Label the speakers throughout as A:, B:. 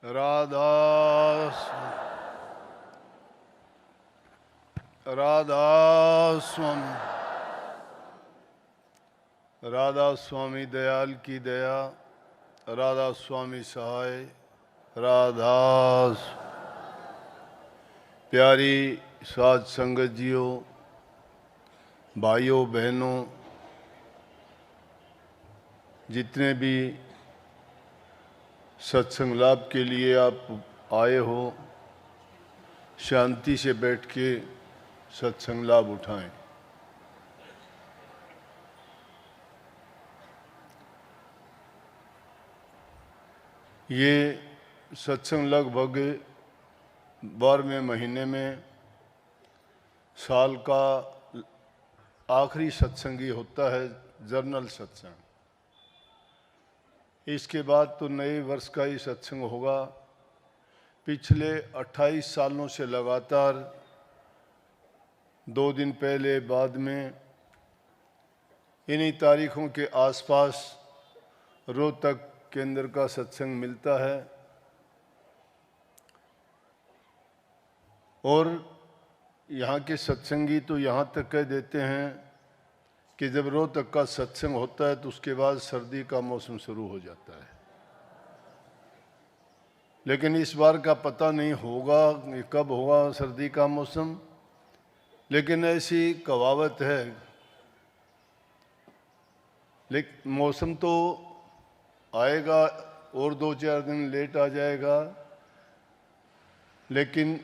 A: राधा राधा स्वामी राधा स्वामी दयाल की दया, राधा स्वामी सहाय, राधा। प्यारी साध संगत जियो, भाइयों बहनों, जितने भी सत्संग लाभ के लिए आप आए हो, शांति से बैठ के सत्संग लाभ उठाएं। ये सत्संग लगभग 12वें महीने में साल का आखिरी सत्संग ही होता है, जर्नल सत्संग। इसके बाद तो नए वर्ष का ही सत्संग होगा। पिछले 28 सालों से लगातार 2 दिन पहले बाद में इन्हीं तारीखों के आसपास रोहतक केंद्र का सत्संग मिलता है। और यहाँ के सत्संगी तो यहाँ तक कह देते हैं कि जब रोहतक का सत्संग होता है तो उसके बाद सर्दी का मौसम शुरू हो जाता है। लेकिन इस बार का पता नहीं होगा कब होगा सर्दी का मौसम, लेकिन ऐसी कहावत है। लेकिन मौसम तो आएगा और 2-4 दिन लेट आ जाएगा, लेकिन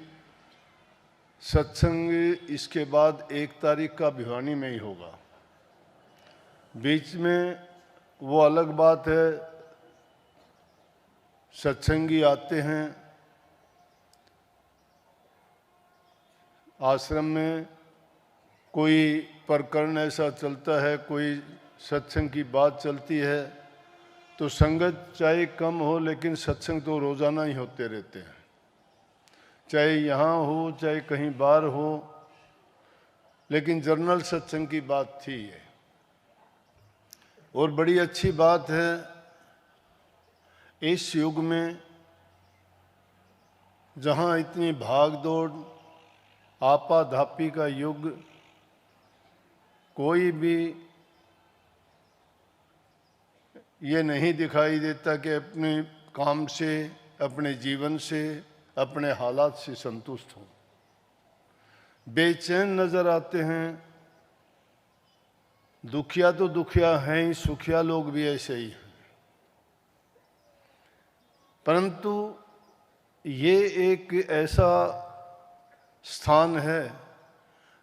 A: सत्संग इसके बाद 1 तारीख का भिवानी में ही होगा। बीच में वो अलग बात है, सत्संगी आते हैं आश्रम में, कोई प्रकरण ऐसा चलता है, कोई सत्संग की बात चलती है, तो संगत चाहे कम हो लेकिन सत्संग तो रोज़ाना ही होते रहते हैं, चाहे यहाँ हो चाहे कहीं बाहर हो। लेकिन जर्नल सत्संग की बात थी ये, और बड़ी अच्छी बात है इस युग में जहाँ इतनी भाग दौड़ आपाधापी का युग, कोई भी ये नहीं दिखाई देता कि अपने काम से, अपने जीवन से, अपने हालात से संतुष्ट हो। बेचैन नजर आते हैं। दुखिया तो दुखिया हैं ही, सुखिया लोग भी ऐसे ही हैं। परंतु ये एक ऐसा स्थान है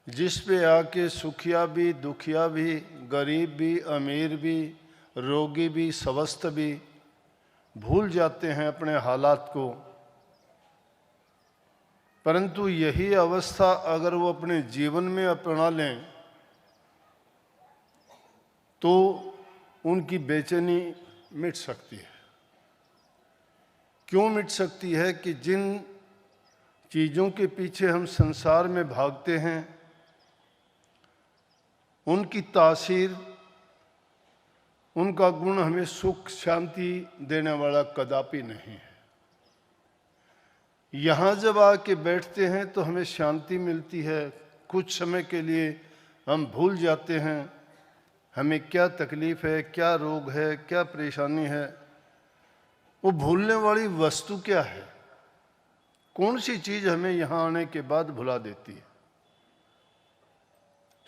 A: जिस पे आके सुखिया भी, दुखिया भी, गरीब भी, अमीर भी, रोगी भी, स्वस्थ भी भूल जाते हैं अपने हालात को। परंतु यही अवस्था अगर वो अपने जीवन में अपना लें तो उनकी बेचैनी मिट सकती है। क्यों मिट सकती है? कि जिन चीज़ों के पीछे हम संसार में भागते हैं उनकी तासीर, उनका गुण हमें सुख शांति देने वाला कदापि नहीं है। यहाँ जब आके बैठते हैं तो हमें शांति मिलती है। कुछ समय के लिए हम भूल जाते हैं हमें क्या तकलीफ है, क्या रोग है, क्या परेशानी है। वो भूलने वाली वस्तु क्या है? कौन सी चीज़ हमें यहाँ आने के बाद भुला देती है?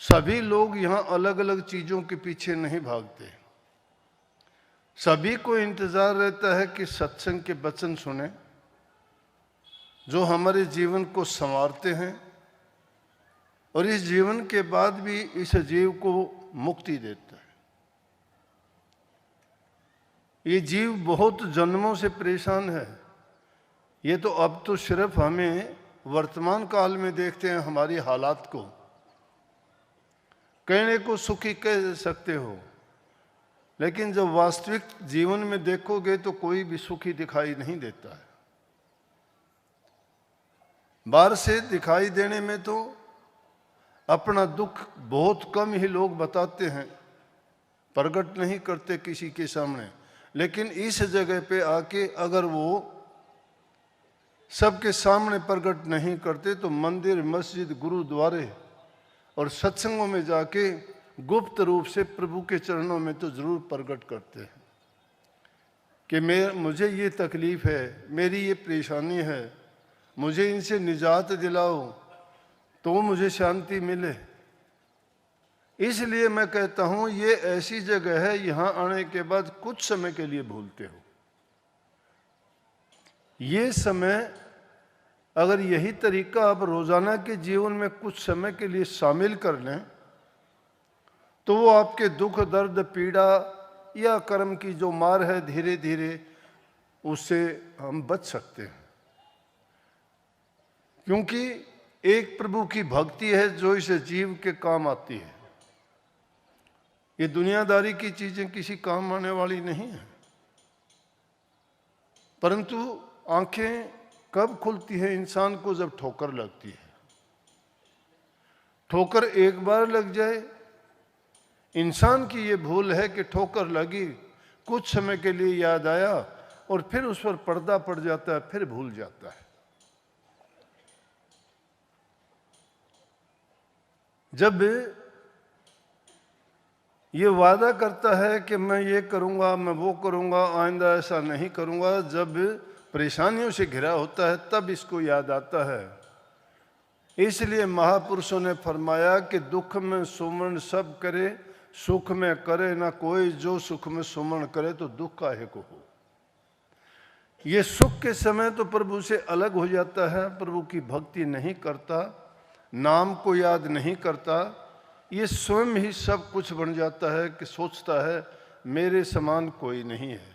A: सभी लोग यहाँ अलग अलग चीज़ों के पीछे नहीं भागते। सभी को इंतज़ार रहता है कि सत्संग के वचन सुने जो हमारे जीवन को संवारते हैं और इस जीवन के बाद भी इस जीव को मुक्ति देता है। ये जीव बहुत जन्मों से परेशान है। ये तो अब तो सिर्फ हमें वर्तमान काल में देखते हैं हमारी हालात को, कहने को सुखी कह सकते हो, लेकिन जब वास्तविक जीवन में देखोगे तो कोई भी सुखी दिखाई नहीं देता है। बाहर से दिखाई देने में तो अपना दुख बहुत कम ही लोग बताते हैं, प्रकट नहीं करते किसी के सामने। लेकिन इस जगह पे आके अगर वो सबके सामने प्रकट नहीं करते तो मंदिर, मस्जिद, गुरुद्वारे और सत्संगों में जाके गुप्त रूप से प्रभु के चरणों में तो जरूर प्रकट करते हैं कि मुझे ये तकलीफ है, मेरी ये परेशानी है, मुझे इनसे निजात दिलाओ तो मुझे शांति मिले। इसलिए मैं कहता हूं ये ऐसी जगह है, यहां आने के बाद कुछ समय के लिए भूलते हो। ये समय अगर यही तरीका आप रोजाना के जीवन में कुछ समय के लिए शामिल कर लें तो वो आपके दुख, दर्द, पीड़ा या कर्म की जो मार है धीरे धीरे उससे हम बच सकते हैं। क्योंकि एक प्रभु की भक्ति है जो इस जीव के काम आती है। ये दुनियादारी की चीजें किसी काम आने वाली नहीं है। परंतु आंखें कब खुलती है इंसान को? जब ठोकर लगती है। ठोकर एक बार लग जाए, इंसान की ये भूल है कि ठोकर लगी, कुछ समय के लिए याद आया और फिर उस पर पर्दा पड़ जाता है, फिर भूल जाता है। जब ये वादा करता है कि मैं ये करूंगा, मैं वो करूंगा, आइंदा ऐसा नहीं करूंगा, जब परेशानियों से घिरा होता है तब इसको याद आता है। इसलिए महापुरुषों ने फरमाया कि दुख में सुमन सब करे, सुख में करे ना कोई, जो सुख में सुमन करे तो दुख काहे को हो। ये सुख के समय तो प्रभु से अलग हो जाता है, प्रभु की भक्ति नहीं करता, नाम को याद नहीं करता, ये स्वयं ही सब कुछ बन जाता है कि सोचता है मेरे समान कोई नहीं है।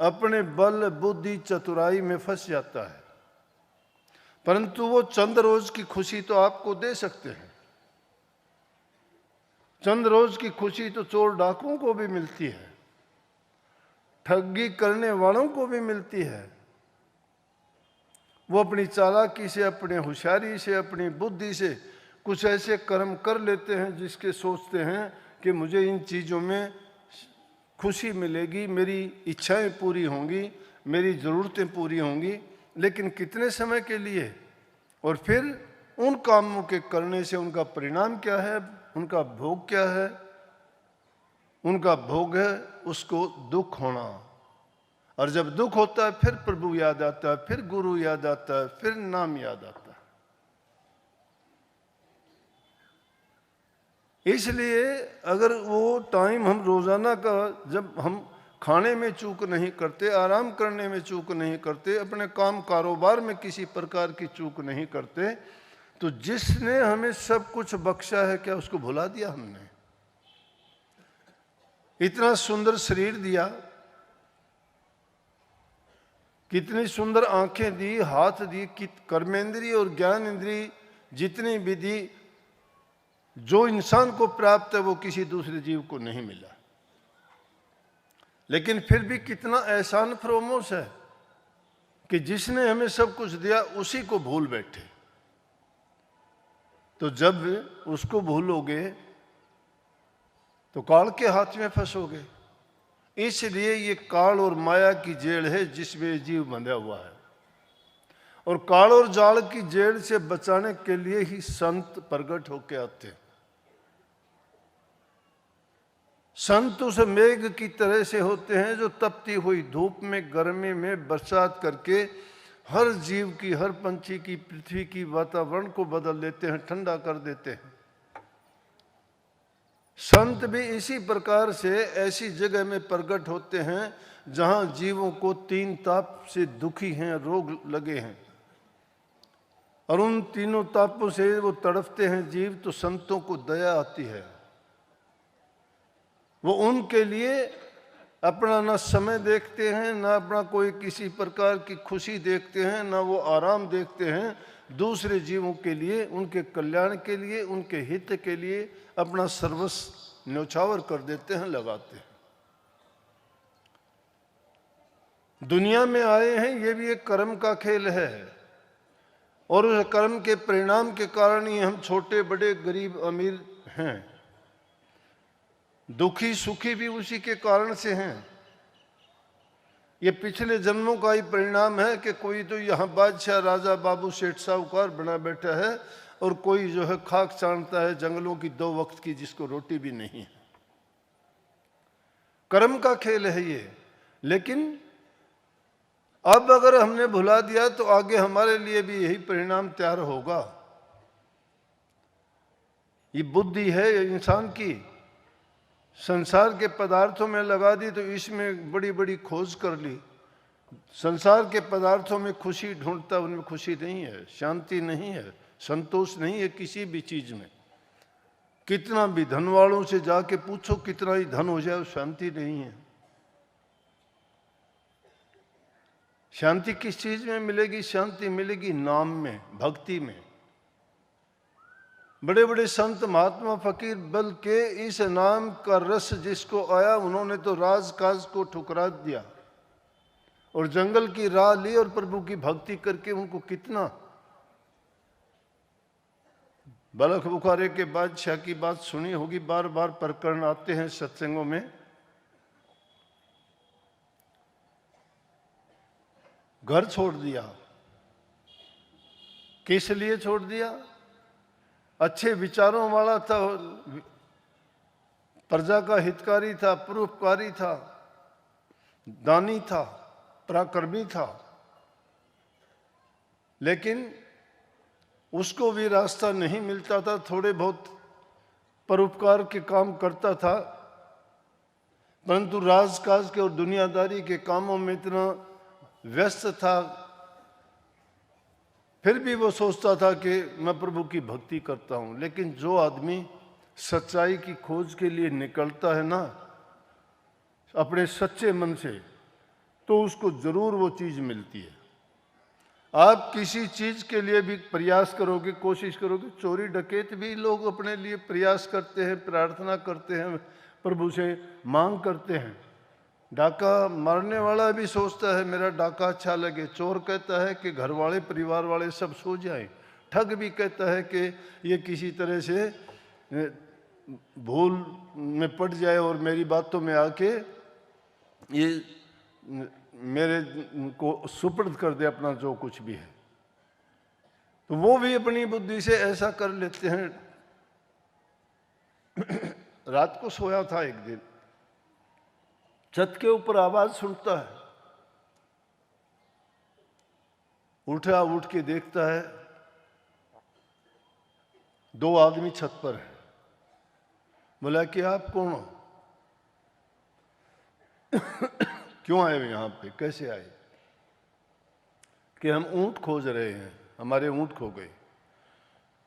A: अपने बल, बुद्धि, चतुराई में फंस जाता है। परंतु वो चंद रोज की खुशी तो आपको दे सकते हैं। चंद रोज की खुशी तो चोर डाकुओं को भी मिलती है, ठगी करने वालों को भी मिलती है। वो अपनी चालाकी से, अपने होशियारी से, अपनी बुद्धि से कुछ ऐसे कर्म कर लेते हैं जिसके सोचते हैं कि मुझे इन चीज़ों में खुशी मिलेगी, मेरी इच्छाएं पूरी होंगी, मेरी ज़रूरतें पूरी होंगी, लेकिन कितने समय के लिए। और फिर उन कामों के करने से उनका परिणाम क्या है, उनका भोग क्या है? उनका भोग है उसको दुख होना। और जब दुख होता है फिर प्रभु याद आता है, फिर गुरु याद आता है, फिर नाम याद आता है। इसलिए अगर वो टाइम हम रोजाना का, जब हम खाने में चूक नहीं करते, आराम करने में चूक नहीं करते, अपने काम कारोबार में किसी प्रकार की चूक नहीं करते, तो जिसने हमें सब कुछ बख्शा है क्या उसको भुला दिया हमने? इतना सुंदर शरीर दिया, कितनी सुंदर आंखें दी, हाथ दी, कर्मेंद्री और ज्ञान इंद्री जितनी भी दी, जो इंसान को प्राप्त है वो किसी दूसरे जीव को नहीं मिला। लेकिन फिर भी कितना एहसान फरोमोश है कि जिसने हमें सब कुछ दिया उसी को भूल बैठे। तो जब उसको भूलोगे तो काल के हाथ में फंसोगे। इसलिए ये काल और माया की जेल है जिसमें जीव बंधा हुआ है। और काल और जाल की जेल से बचाने के लिए ही संत प्रकट होके आते हैं। संत उस मेघ की तरह से होते हैं जो तपती हुई धूप में, गर्मी में बरसात करके हर जीव की, हर पंछी की, पृथ्वी की वातावरण को बदल देते हैं, ठंडा कर देते हैं। संत भी इसी प्रकार से ऐसी जगह में प्रकट होते हैं जहां जीवों को तीन ताप से दुखी हैं, रोग लगे हैं, और उन तीनों तापों से वो तड़पते हैं जीव। तो संतों को दया आती है, वो उनके लिए अपना ना समय देखते हैं, ना अपना कोई किसी प्रकार की खुशी देखते हैं, ना वो आराम देखते हैं। दूसरे जीवों के लिए, उनके कल्याण के लिए, उनके हित के लिए अपना सर्वस्व न्यौछावर कर देते हैं, लगाते हैं। दुनिया में आए हैं ये भी एक कर्म का खेल है, और उस कर्म के परिणाम के कारण ही हम छोटे बड़े, गरीब अमीर हैं, दुखी सुखी भी उसी के कारण से हैं। ये पिछले जन्मों का ही परिणाम है कि कोई तो यहाँ बादशाह राजा बाबू सेठ साहूकार बना बैठा है और कोई जो है खाक चाटता है जंगलों की 2 वक्त की, जिसको रोटी भी नहीं है। कर्म का खेल है ये। लेकिन अब अगर हमने भुला दिया तो आगे हमारे लिए भी यही परिणाम तैयार होगा। ये बुद्धि है इंसान की, संसार के पदार्थों में लगा दी तो इसमें बड़ी बड़ी खोज कर ली। संसार के पदार्थों में खुशी ढूंढता, उनमें खुशी नहीं है, शांति नहीं है, संतोष नहीं है किसी भी चीज में। कितना भी धन वालों से जाके पूछो, कितना ही धन हो जाए, शांति नहीं है। शांति किस चीज में मिलेगी? शांति मिलेगी नाम में, भक्ति में। बड़े बड़े संत महात्मा फकीर बल्कि इस नाम का रस जिसको आया, उन्होंने तो राज काज को ठुकरा दिया और जंगल की राह ली और प्रभु की भक्ति करके उनको कितना। बलख बुखारे के बादशाह की बात सुनी होगी, बार बार प्रकरण आते हैं सत्संगों में। घर छोड़ दिया। किस लिए छोड़ दिया? अच्छे विचारों वाला था, प्रजा का हितकारी था, परोपकारी था, दानी था, पराक्रमी था, लेकिन उसको भी रास्ता नहीं मिलता था। थोड़े बहुत परोपकार के काम करता था, परंतु राजकाज के और दुनियादारी के कामों में इतना व्यस्त था, फिर भी वो सोचता था कि मैं प्रभु की भक्ति करता हूं। लेकिन जो आदमी सच्चाई की खोज के लिए निकलता है ना अपने सच्चे मन से, तो उसको जरूर वो चीज मिलती है। आप किसी चीज के लिए भी प्रयास करोगे, कोशिश करोगे, चोरी डकैत भी लोग अपने लिए प्रयास करते हैं, प्रार्थना करते हैं, प्रभु से मांग करते हैं। डाका मारने वाला भी सोचता है मेरा डाका अच्छा लगे। चोर कहता है कि घर वाले परिवार वाले सब सो जाएं। ठग भी कहता है कि ये किसी तरह से भूल में पड़ जाए और मेरी बातों में आके ये मेरे को सुपर्द कर दे अपना जो कुछ भी है। तो वो भी अपनी बुद्धि से ऐसा कर लेते हैं। रात को सोया था एक दिन, छत के ऊपर आवाज सुनता है, उठा, उठ के देखता है 2 आदमी छत पर है। बोला कि आप कौन हो? क्यों आए हो यहां पे, कैसे आए? कि हम ऊंट खोज रहे हैं, हमारे ऊंट खो गए।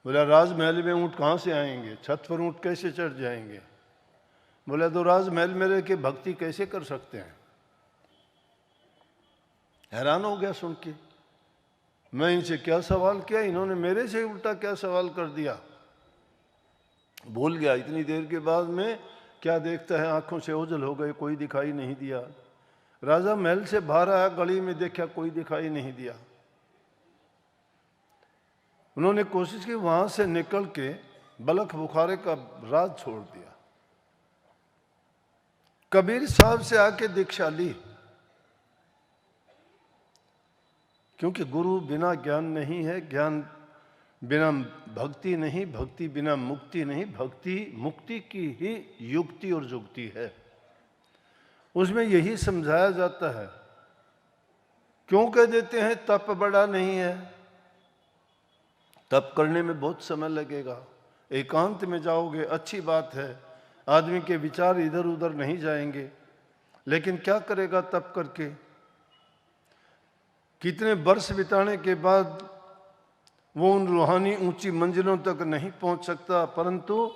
A: बोला राजमहल में ऊंट कहां से आएंगे, छत पर ऊंट कैसे चढ़ जाएंगे? बोला तो राजमहल में रह के भक्ति कैसे कर सकते हैं? हैरान हो गया सुन के। मैं इनसे क्या सवाल किया, इन्होंने मेरे से उल्टा क्या सवाल कर दिया। भूल गया। इतनी देर के बाद में क्या देखता है, आंखों से ओझल हो गए, कोई दिखाई नहीं दिया। राजा महल से बाहर आया, गली में देखा, कोई दिखाई नहीं दिया। उन्होंने कोशिश की वहां से निकल के बलख बुखारे का राज छोड़ दिया। कबीर साहब से आके दीक्षा ली, क्योंकि गुरु बिना ज्ञान नहीं है, ज्ञान बिना भक्ति नहीं, भक्ति बिना मुक्ति नहीं, भक्ति मुक्ति की ही युक्ति और जुक्ति है। उसमें यही समझाया जाता है। क्यों कह देते हैं तप बड़ा नहीं है? तप करने में बहुत समय लगेगा, एकांत में जाओगे, अच्छी बात है, आदमी के विचार इधर उधर नहीं जाएंगे। लेकिन क्या करेगा तप करके? कितने वर्ष बिताने के बाद वो उन रूहानी ऊंची मंजिलों तक नहीं पहुंच सकता, परंतु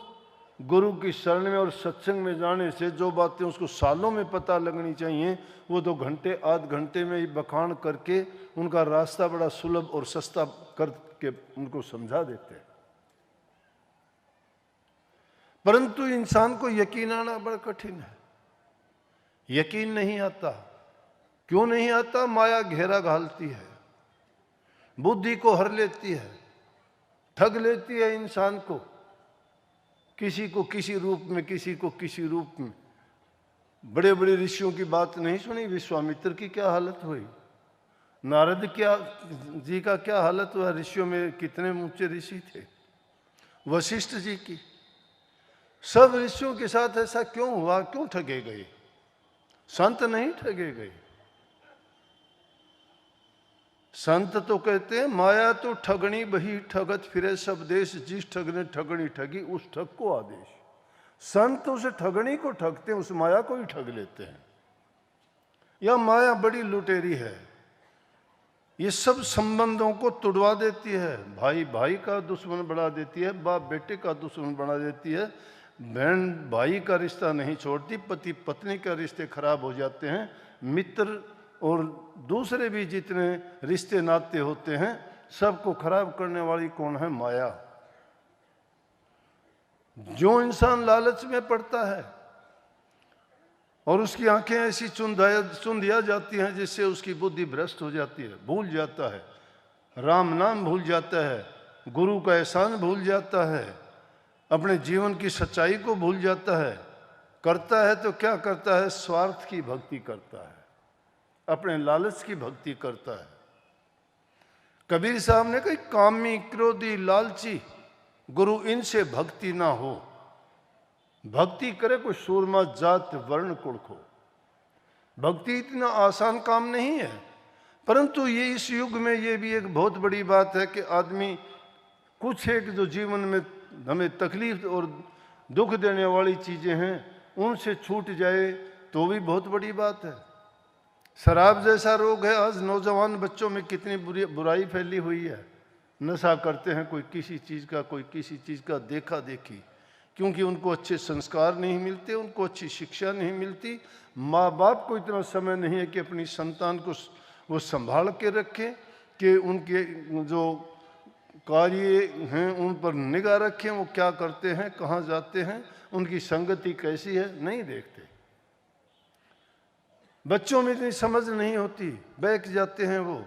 A: गुरु की शरण में और सत्संग में जाने से जो बातें उसको सालों में पता लगनी चाहिए, वो 2 घंटे, आध घंटे में ही बखान करके उनका रास्ता बड़ा सुलभ और सस्ता करके उनको समझा देते हैं। परंतु इंसान को यकीन आना बड़ा कठिन है। यकीन नहीं आता। क्यों नहीं आता? माया घेरा घालती है, बुद्धि को हर लेती है, ठग लेती है इंसान को, किसी को किसी रूप में, किसी को किसी रूप में। बड़े बड़े ऋषियों की बात नहीं सुनी? विश्वामित्र की क्या हालत हुई, नारद जी का क्या हालत हुआ, ऋषियों में कितने ऊंचे ऋषि थे, वशिष्ठ जी की। सब ऋषियों के साथ ऐसा क्यों हुआ, क्यों ठगे गए? संत नहीं ठगे गए। संत तो कहते हैं माया तो ठगनी बही ठगत फिरे सब देश, जिस ठग ने ठगनी ठगी उस ठग को आदेश। संत उस ठगनी को ठगते हैं, उस माया को ही ठग लेते हैं। यह माया बड़ी लुटेरी है, ये सब संबंधों को तुड़वा देती है। भाई भाई का दुश्मन बना देती है, बाप बेटे का दुश्मन बना देती है, बहन भाई का रिश्ता नहीं छोड़ती, पति पत्नी का रिश्ते खराब हो जाते हैं, मित्र और दूसरे भी जितने रिश्ते नाते होते हैं सबको खराब करने वाली कौन है? माया। जो इंसान लालच में पड़ता है और उसकी आंखें ऐसी चुंदिया जाती हैं जिससे उसकी बुद्धि भ्रष्ट हो जाती है, भूल जाता है, राम नाम भूल जाता है, गुरु का एहसान भूल जाता है, अपने जीवन की सच्चाई को भूल जाता है। करता है तो क्या करता है? स्वार्थ की भक्ति करता है, अपने लालच की भक्ति करता है। कबीर साहब ने कहा कामी क्रोधी लालची गुरु इनसे भक्ति ना हो। भक्ति करे कोई सूरमा जात वर्ण कुड़खो। भक्ति इतना आसान काम नहीं है, परंतु ये इस युग में ये भी एक बहुत बड़ी बात है कि आदमी कुछ एक जो जीवन में हमें तकलीफ और दुख देने वाली चीजें हैं उनसे छूट जाए तो भी बहुत बड़ी बात है। शराब जैसा रोग है, आज नौजवान बच्चों में कितनी बुराई फैली हुई है। नशा करते हैं, कोई किसी चीज़ का, कोई किसी चीज़ का देखा देखी, क्योंकि उनको अच्छे संस्कार नहीं मिलते, उनको अच्छी शिक्षा नहीं मिलती। माँ बाप को इतना समय नहीं है कि अपनी संतान को वो संभाल के रखें, कि उनके जो कार्य हैं उन पर निगाह रखें, वो क्या करते हैं, कहाँ जाते हैं, उनकी संगति कैसी है, नहीं देखते। बच्चों में इतनी समझ नहीं होती, बहक जाते हैं, वो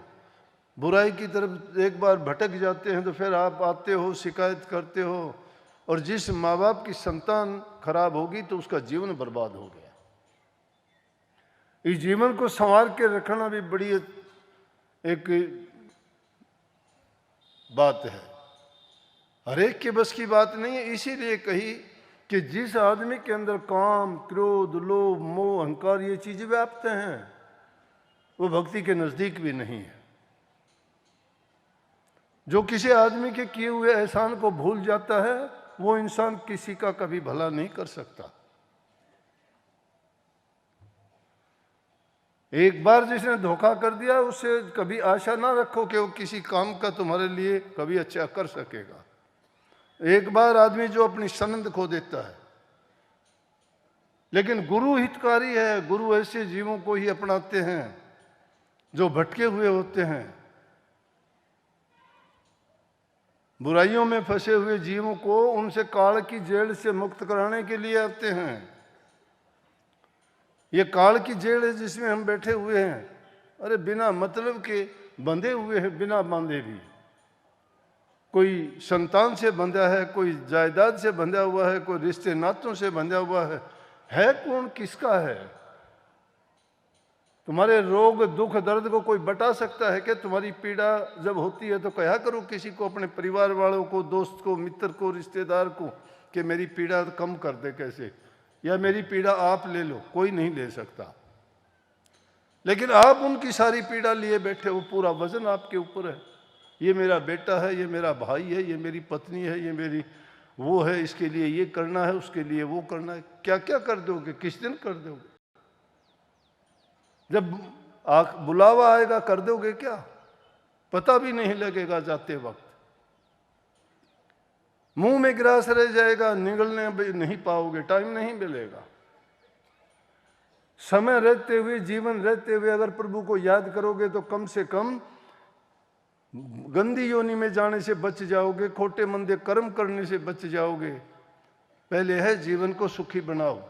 A: बुराई की तरफ एक बार भटक जाते हैं तो फिर आप आते हो, शिकायत करते हो, और जिस माँ बाप की संतान खराब होगी तो उसका जीवन बर्बाद हो गया। इस जीवन को संवार के रखना भी बड़ी एक बात है, हर एक के बस की बात नहीं है। इसीलिए कही कि जिस आदमी के अंदर काम, क्रोध, लोभ, मोह, अहंकार ये चीजें व्याप्त हैं वो भक्ति के नजदीक भी नहीं है। जो किसी आदमी के किए हुए एहसान को भूल जाता है वो इंसान किसी का कभी भला नहीं कर सकता। एक बार जिसने धोखा कर दिया उससे कभी आशा ना रखो कि वो किसी काम का तुम्हारे लिए कभी अच्छा कर सकेगा। एक बार आदमी जो अपनी सनद खो देता है, लेकिन गुरु हितकारी है, गुरु ऐसे जीवों को ही अपनाते हैं जो भटके हुए होते हैं। बुराइयों में फंसे हुए जीवों को उनसे काल की जेल से मुक्त कराने के लिए आते हैं। ये काल की जेल है जिसमें हम बैठे हुए हैं। अरे बिना मतलब के बंधे हुए हैं, बिना बांधे भी। कोई संतान से बंधा है, कोई जायदाद से बंधा हुआ है, कोई रिश्ते नातों से बंधा हुआ है कौन, किसका है? तुम्हारे रोग दुख दर्द को कोई बता सकता है कि तुम्हारी पीड़ा जब होती है तो कहा करो किसी को, अपने परिवार वालों को, दोस्त को, मित्र को, रिश्तेदार को, कि मेरी पीड़ा कम कर दे कैसे, या मेरी पीड़ा आप ले लो। कोई नहीं ले सकता, लेकिन आप उनकी सारी पीड़ा लिए बैठे हो, पूरा वजन आपके ऊपर है। ये मेरा बेटा है, ये मेरा भाई है, ये मेरी पत्नी है, ये मेरी वो है, इसके लिए ये करना है, उसके लिए वो करना है। क्या क्या कर दोगे, किस दिन कर दोगे? जब बुलावा आएगा कर दोगे क्या? पता भी नहीं लगेगा जाते वक्त, मुंह में ग्रास रह जाएगा, निगलने नहीं पाओगे, टाइम नहीं मिलेगा। समय रहते हुए, जीवन रहते हुए अगर प्रभु को याद करोगे तो कम से कम गंदी योनि में जाने से बच जाओगे, खोटे मंदे कर्म करने से बच जाओगे। पहले है जीवन को सुखी बनाओ,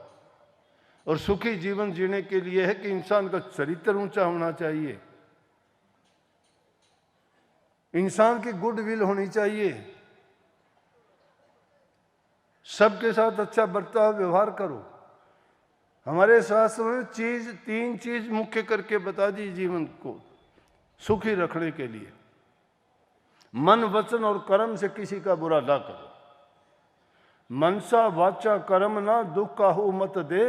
A: और सुखी जीवन जीने के लिए है कि इंसान का चरित्र ऊंचा होना चाहिए, इंसान की गुडविल होनी चाहिए, सबके साथ अच्छा बर्ताव व्यवहार करो। हमारे शास्त्र में तीन चीज मुख्य करके बता दी जीवन को सुखी रखने के लिए। मन, वचन और कर्म से किसी का बुरा ना करो। मनसा वाचा कर्म ना दुख काहू मत दे,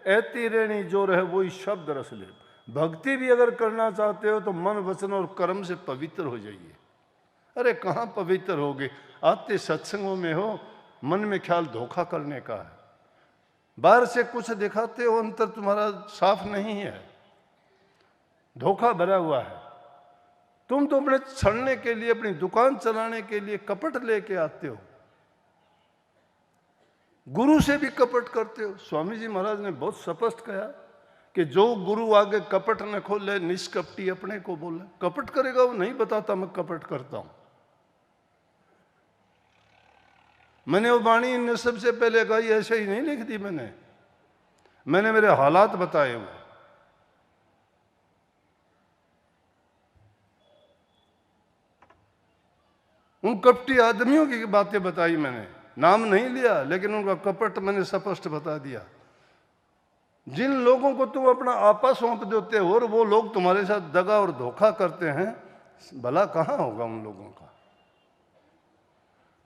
A: ऐती रेणी जो रहे वही शब्द रस ले। भक्ति भी अगर करना चाहते हो तो मन, वचन और कर्म से पवित्र हो जाइए। अरे कहाँ पवित्र होगे, आते सत्संगों में हो, मन में ख्याल धोखा करने का है। बाहर से कुछ दिखाते हो, अंतर तुम्हारा साफ नहीं है, धोखा भरा हुआ है। तुम तो अपने छड़ने के लिए, अपनी दुकान चलाने के लिए कपट लेके आते हो, गुरु से भी कपट करते हो। स्वामी जी महाराज ने बहुत स्पष्ट कहा कि जो गुरु आगे कपट न खोले, निष्कपटी अपने को बोले। कपट करेगा वो नहीं बताता मैं कपट करता हूं। मैंने वो वाणी ने सबसे पहले कही, ऐसे ही नहीं लिख दी मैंने मेरे हालात बताए हुए। उन कपटी आदमियों की बातें बताई मैंने, नाम नहीं लिया, लेकिन उनका कपट मैंने स्पष्ट बता दिया। जिन लोगों को तुम अपना आपा सौंप देते हो और वो लोग तुम्हारे साथ दगा और धोखा करते हैं, भला कहां होगा उन लोगों का।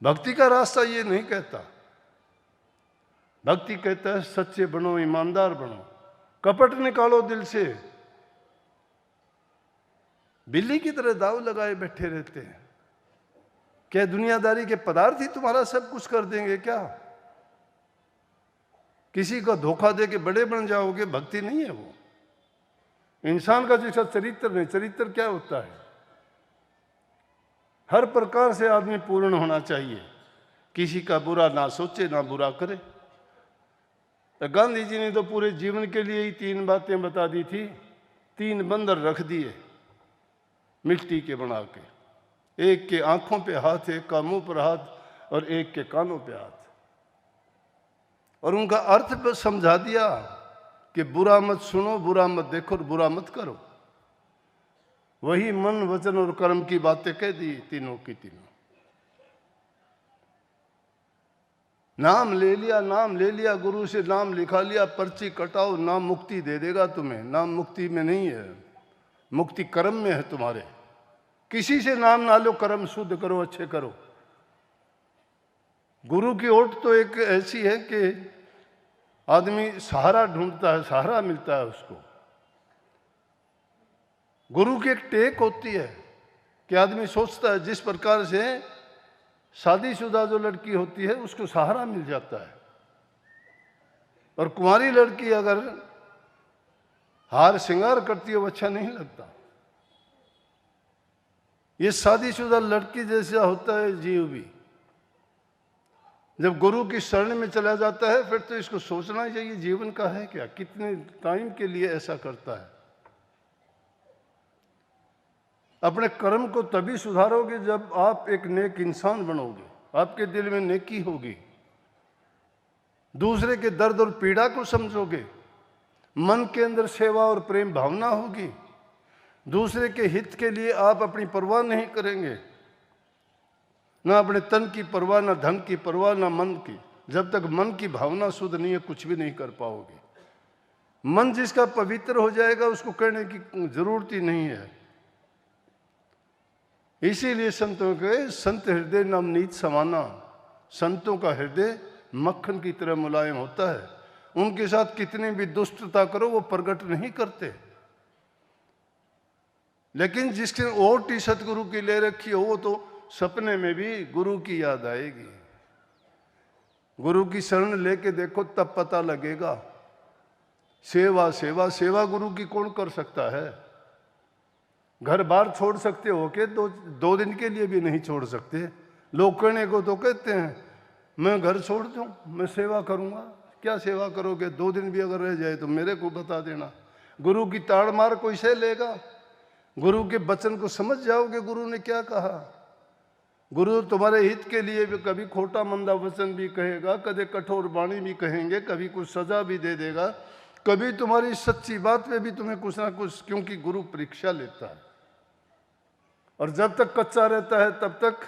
A: भक्ति का रास्ता ये नहीं कहता। भक्ति कहता है सच्चे बनो, ईमानदार बनो, कपट निकालो दिल से। बिल्ली की तरह दाव लगाए बैठे रहते हैं। क्या दुनियादारी के पदार्थ ही तुम्हारा सब कुछ कर देंगे क्या? किसी को धोखा दे के बड़े बन जाओगे, भक्ति नहीं है वो। इंसान का जैसा चरित्र नहीं, चरित्र क्या होता है? हर प्रकार से आदमी पूर्ण होना चाहिए, किसी का बुरा ना सोचे ना बुरा करे। तो गांधी जी ने तो पूरे जीवन के लिए ही 3 बातें बता दी थी। 3 बंदर रख दिए मिट्टी के बना के, एक के आंखों पे हाथ, एक का मुंह पर हाथ और एक के कानों पे हाथ, और उनका अर्थ समझा दिया कि बुरा मत सुनो, बुरा मत देखो और बुरा मत करो। वही मन, वचन और कर्म की बातें कह दी, तीनों की तीनों। नाम ले लिया, गुरु से नाम लिखा लिया, पर्ची कटाओ, नाम मुक्ति दे देगा तुम्हें। नाम मुक्ति में नहीं है, मुक्ति कर्म में है तुम्हारे। किसी से नाम ना लो, कर्म शुद्ध करो, अच्छे करो। गुरु की ओट तो एक ऐसी है कि आदमी सहारा ढूंढता है, सहारा मिलता है उसको। गुरु की एक टेक होती है कि आदमी सोचता है जिस प्रकार से शादीशुदा जो लड़की होती है उसको सहारा मिल जाता है, और कुंवारी लड़की अगर हार श्रृंगार करती है वो अच्छा नहीं लगता। ये शादीशुदा लड़की जैसा होता है जीव भी। जब गुरु की शरण में चला जाता है फिर तो इसको सोचना ही चाहिए जीवन का है क्या, कितने टाइम के लिए ऐसा करता है। अपने कर्म को तभी सुधारोगे जब आप एक नेक इंसान बनोगे, आपके दिल में नेकी होगी, दूसरे के दर्द और पीड़ा को समझोगे, मन के अंदर सेवा और प्रेम भावना होगी, दूसरे के हित के लिए आप अपनी परवाह नहीं करेंगे, ना अपने तन की परवाह, ना धन की परवाह, ना मन की। जब तक मन की भावना शुद्ध नहीं है कुछ भी नहीं कर पाओगे। मन जिसका पवित्र हो जाएगा उसको कहने की जरूरत ही नहीं है। इसीलिए संतों के संत हृदय नवनीत समाना, संतों का हृदय मक्खन की तरह मुलायम होता है। उनके साथ कितनी भी दुष्टता करो वो प्रकट नहीं करते, लेकिन जिसके ओट सतगुरु की ले रखी हो वो तो सपने में भी गुरु की याद आएगी। गुरु की शरण लेके देखो तब पता लगेगा। सेवा सेवा सेवा गुरु की कौन कर सकता है? घर बार छोड़ सकते हो के दो दिन के लिए भी नहीं छोड़ सकते। लोग कहने को तो कहते हैं मैं घर छोड़ दूं, मैं सेवा करूंगा। क्या सेवा करोगे? 2 दिन भी अगर रह जाए तो मेरे को बता देना। गुरु की ताड़ मार कोई सह लेगा? गुरु के वचन को समझ जाओगे गुरु ने क्या कहा। गुरु तुम्हारे हित के लिए भी कभी खोटा मंदा वचन भी कहेगा, कभी कठोर वाणी भी कहेंगे, कभी कुछ सजा भी दे देगा, कभी तुम्हारी सच्ची बात में भी तुम्हें कुछ ना कुछ, क्योंकि गुरु परीक्षा लेता है। और जब तक कच्चा रहता है तब तक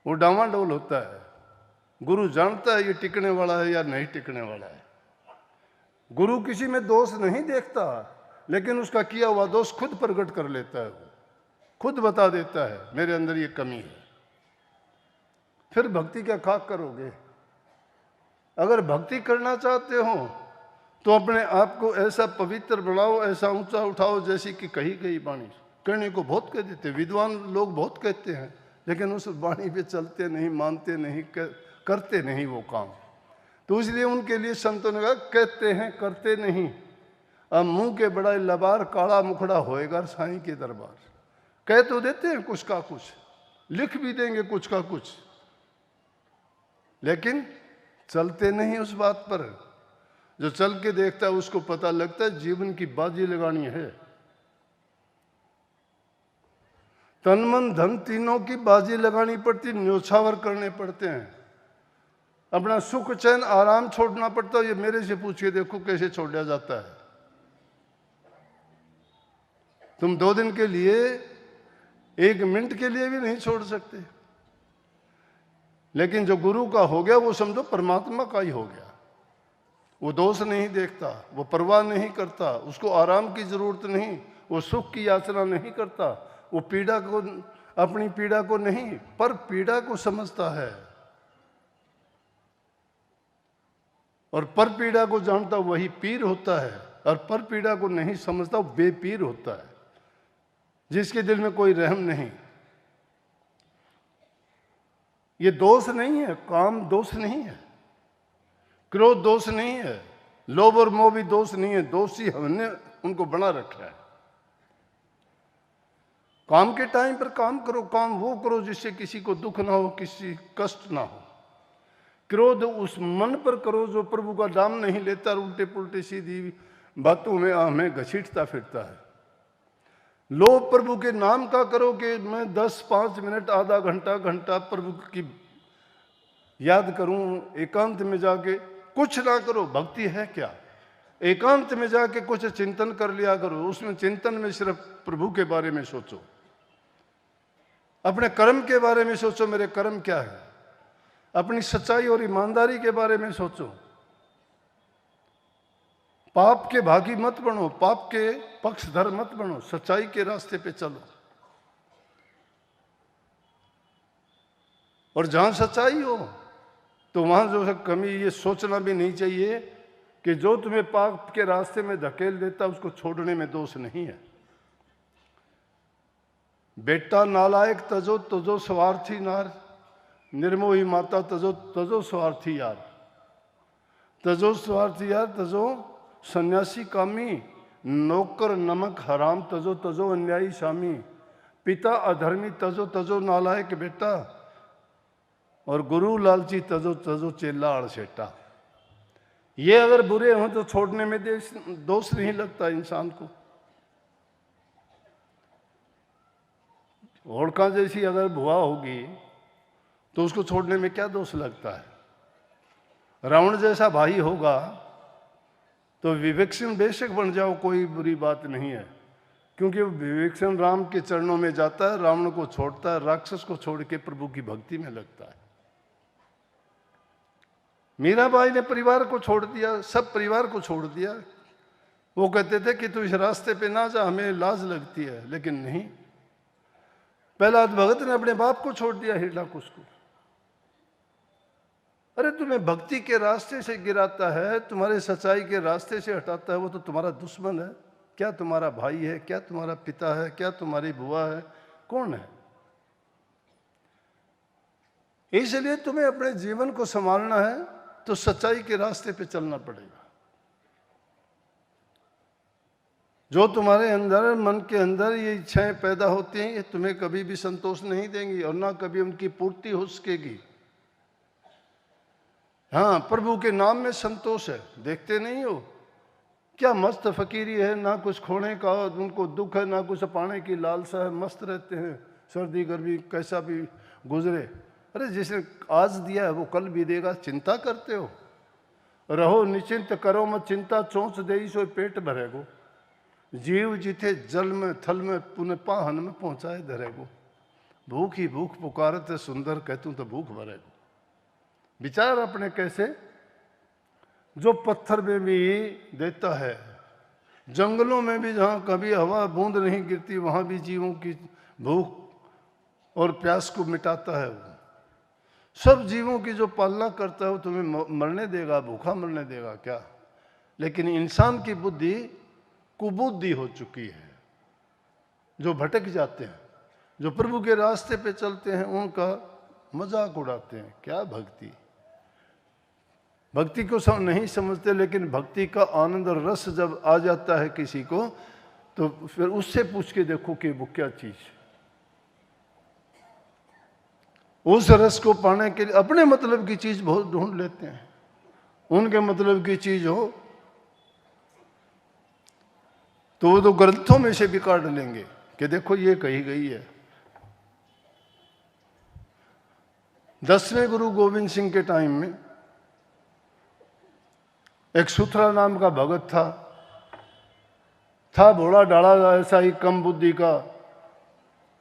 A: वो डामाडोल होता है। गुरु जानता है ये टिकने वाला है या नहीं टिकने वाला है। गुरु किसी में दोष नहीं देखता, लेकिन उसका किया हुआ दोष खुद प्रकट कर लेता है, वो खुद बता देता है मेरे अंदर ये कमी है। फिर भक्ति क्या खाक करोगे? अगर भक्ति करना चाहते हो तो अपने आप को ऐसा पवित्र बनाओ, ऐसा ऊंचा उठाओ जैसी कि कही गई वाणी। करने को बहुत कह देते, विद्वान लोग बहुत कहते हैं, लेकिन उस वाणी पे चलते नहीं, मानते नहीं, करते नहीं वो काम। तो इसलिए उनके लिए संतों ने कहा कहते हैं करते नहीं, अब मुंह के बड़ा लबार काला मुखड़ा होएगा साईं के दरबार। कह तो देते हैं कुछ का कुछ, लिख भी देंगे कुछ का कुछ, लेकिन चलते नहीं उस बात पर। जो चल के देखता है उसको पता लगता है जीवन की बाजी लगानी है, तन मन धन तीनों की बाजी लगानी पड़ती, न्योछावर करने पड़ते हैं, अपना सुख चैन आराम छोड़ना पड़ता है। ये मेरे से पूछ के देखो कैसे छोड़ा जाता है। तुम 2 दिन के लिए, 1 मिनट के लिए भी नहीं छोड़ सकते, लेकिन जो गुरु का हो गया वो समझो परमात्मा का ही हो गया। वो दोष नहीं देखता, वो परवाह नहीं करता, उसको आराम की जरूरत नहीं, वो सुख की याचना नहीं करता, वो पीड़ा को, अपनी पीड़ा को नहीं पर पीड़ा को समझता है, और पर पीड़ा को जानता वही पीर होता है, और पर पीड़ा को नहीं समझता वो बेपीर होता है, जिसके दिल में कोई रहम नहीं। ये दोष नहीं है, काम दोष नहीं है, क्रोध दोष नहीं है, लोभ और मोह भी दोष नहीं है, दोषी हमने उनको बना रखा है। काम के टाइम पर काम करो, काम वो करो जिससे किसी को दुख ना हो, किसी कष्ट ना हो। क्रोध उस मन पर करो जो प्रभु का नाम नहीं लेता, उल्टे पुल्टे सीधी बातों में हमें घसीटता फिरता है। लोभ प्रभु के नाम का करो कि मैं 10-5 मिनट, आधा घंटा प्रभु की याद करूं, एकांत में जाके कुछ ना करो। भक्ति है क्या? एकांत में जाके कुछ चिंतन कर लिया करो, उसमें चिंतन में सिर्फ प्रभु के बारे में सोचो, अपने कर्म के बारे में सोचो, मेरे कर्म क्या है, अपनी सच्चाई और ईमानदारी के बारे में सोचो। पाप के भागी मत बनो, पाप के पक्षधर मत बनो, सच्चाई के रास्ते पे चलो। और जहां सच्चाई हो तो वहां जो है कमी, ये सोचना भी नहीं चाहिए कि जो तुम्हें पाप के रास्ते में धकेल देता उसको छोड़ने में दोष नहीं है। बेटा नालायक तजो तजो स्वार्थी नार, निर्मोही माता तजो तजो स्वार्थी यार, तजो स्वार्थी यार तजो सन्यासी कामी, नौकर नमक हराम तजो तजो अन्यायी शामी, पिता अधर्मी तजो तजो नालायक बेटा, और गुरु लालची तजो तजो चेला अड़सेटा। ये अगर बुरे हों तो छोड़ने में दोष नहीं लगता इंसान को। होड़का जैसी अगर भुआ होगी तो उसको छोड़ने में क्या दोष लगता है? रावण जैसा भाई होगा तो विवेकशील बेशक बन जाओ, कोई बुरी बात नहीं है, क्योंकि वो विवेकशील राम के चरणों में जाता है, रावण को छोड़ता है, राक्षस को छोड़ के प्रभु की भक्ति में लगता है। मीराबाई ने परिवार को छोड़ दिया, सब परिवार को छोड़ दिया। वो कहते थे कि तू इस रास्ते पे ना जा, हमें लाज लगती है, लेकिन नहीं। प्रहलाद भगत ने अपने बाप को छोड़ दिया, हिरण्यकुश को। अरे तुम्हें भक्ति के रास्ते से गिराता है, तुम्हारे सच्चाई के रास्ते से हटाता है, वो तो तुम्हारा दुश्मन है। क्या तुम्हारा भाई है, क्या तुम्हारा पिता है, क्या तुम्हारी बुआ है, कौन है? इसलिए तुम्हें अपने जीवन को संभालना है तो सच्चाई के रास्ते पे चलना पड़ेगा। जो तुम्हारे अंदर, मन के अंदर ये इच्छाएं पैदा होती हैं, ये तुम्हें कभी भी संतोष नहीं देंगी और ना कभी उनकी पूर्ति हो सकेगी। हाँ, प्रभु के नाम में संतोष है। देखते नहीं हो क्या मस्त फकीरी है, ना कुछ खोने का उनको दुख है, ना कुछ पाने की लालसा है, मस्त रहते हैं, सर्दी गर्मी कैसा भी गुजरे। अरे जिसने आज दिया है वो कल भी देगा, चिंता करते हो? रहो निश्चिंत, करो मत चिंता, चोंच दे सो पेट भरेगो, जीव जिथे जल में थल में पुनः पाहन में पहुंचाए धरेगो, भूख ही भूख पुकारत सुंदर कहतूं तो भूख भरेगो। विचार अपने कैसे जो पत्थर में भी देता है, जंगलों में भी जहाँ कभी हवा बूंद नहीं गिरती वहाँ भी जीवों की भूख और प्यास को मिटाता है। वो सब जीवों की जो पालना करता है वो तुम्हें मरने देगा, भूखा मरने देगा क्या? लेकिन इंसान की बुद्धि कुबुद्धि हो चुकी है। जो भटक जाते हैं, जो प्रभु के रास्ते पे चलते हैं, उनका मजाक उड़ाते हैं। क्या भक्ति, भक्ति को नहीं समझते। लेकिन भक्ति का आनंद और रस जब आ जाता है किसी को, तो फिर उससे पूछ के देखो कि वो क्या चीज है। उस रस को पाने के लिए अपने मतलब की चीज बहुत ढूंढ लेते हैं। उनके मतलब की चीज हो तो वो तो ग्रंथों में से भी काट लेंगे कि देखो ये कही गई है। 10वें गुरु गोविंद सिंह के टाइम में एक सुथरा नाम का भगत था भोला डाला, ऐसा ही कम बुद्धि का।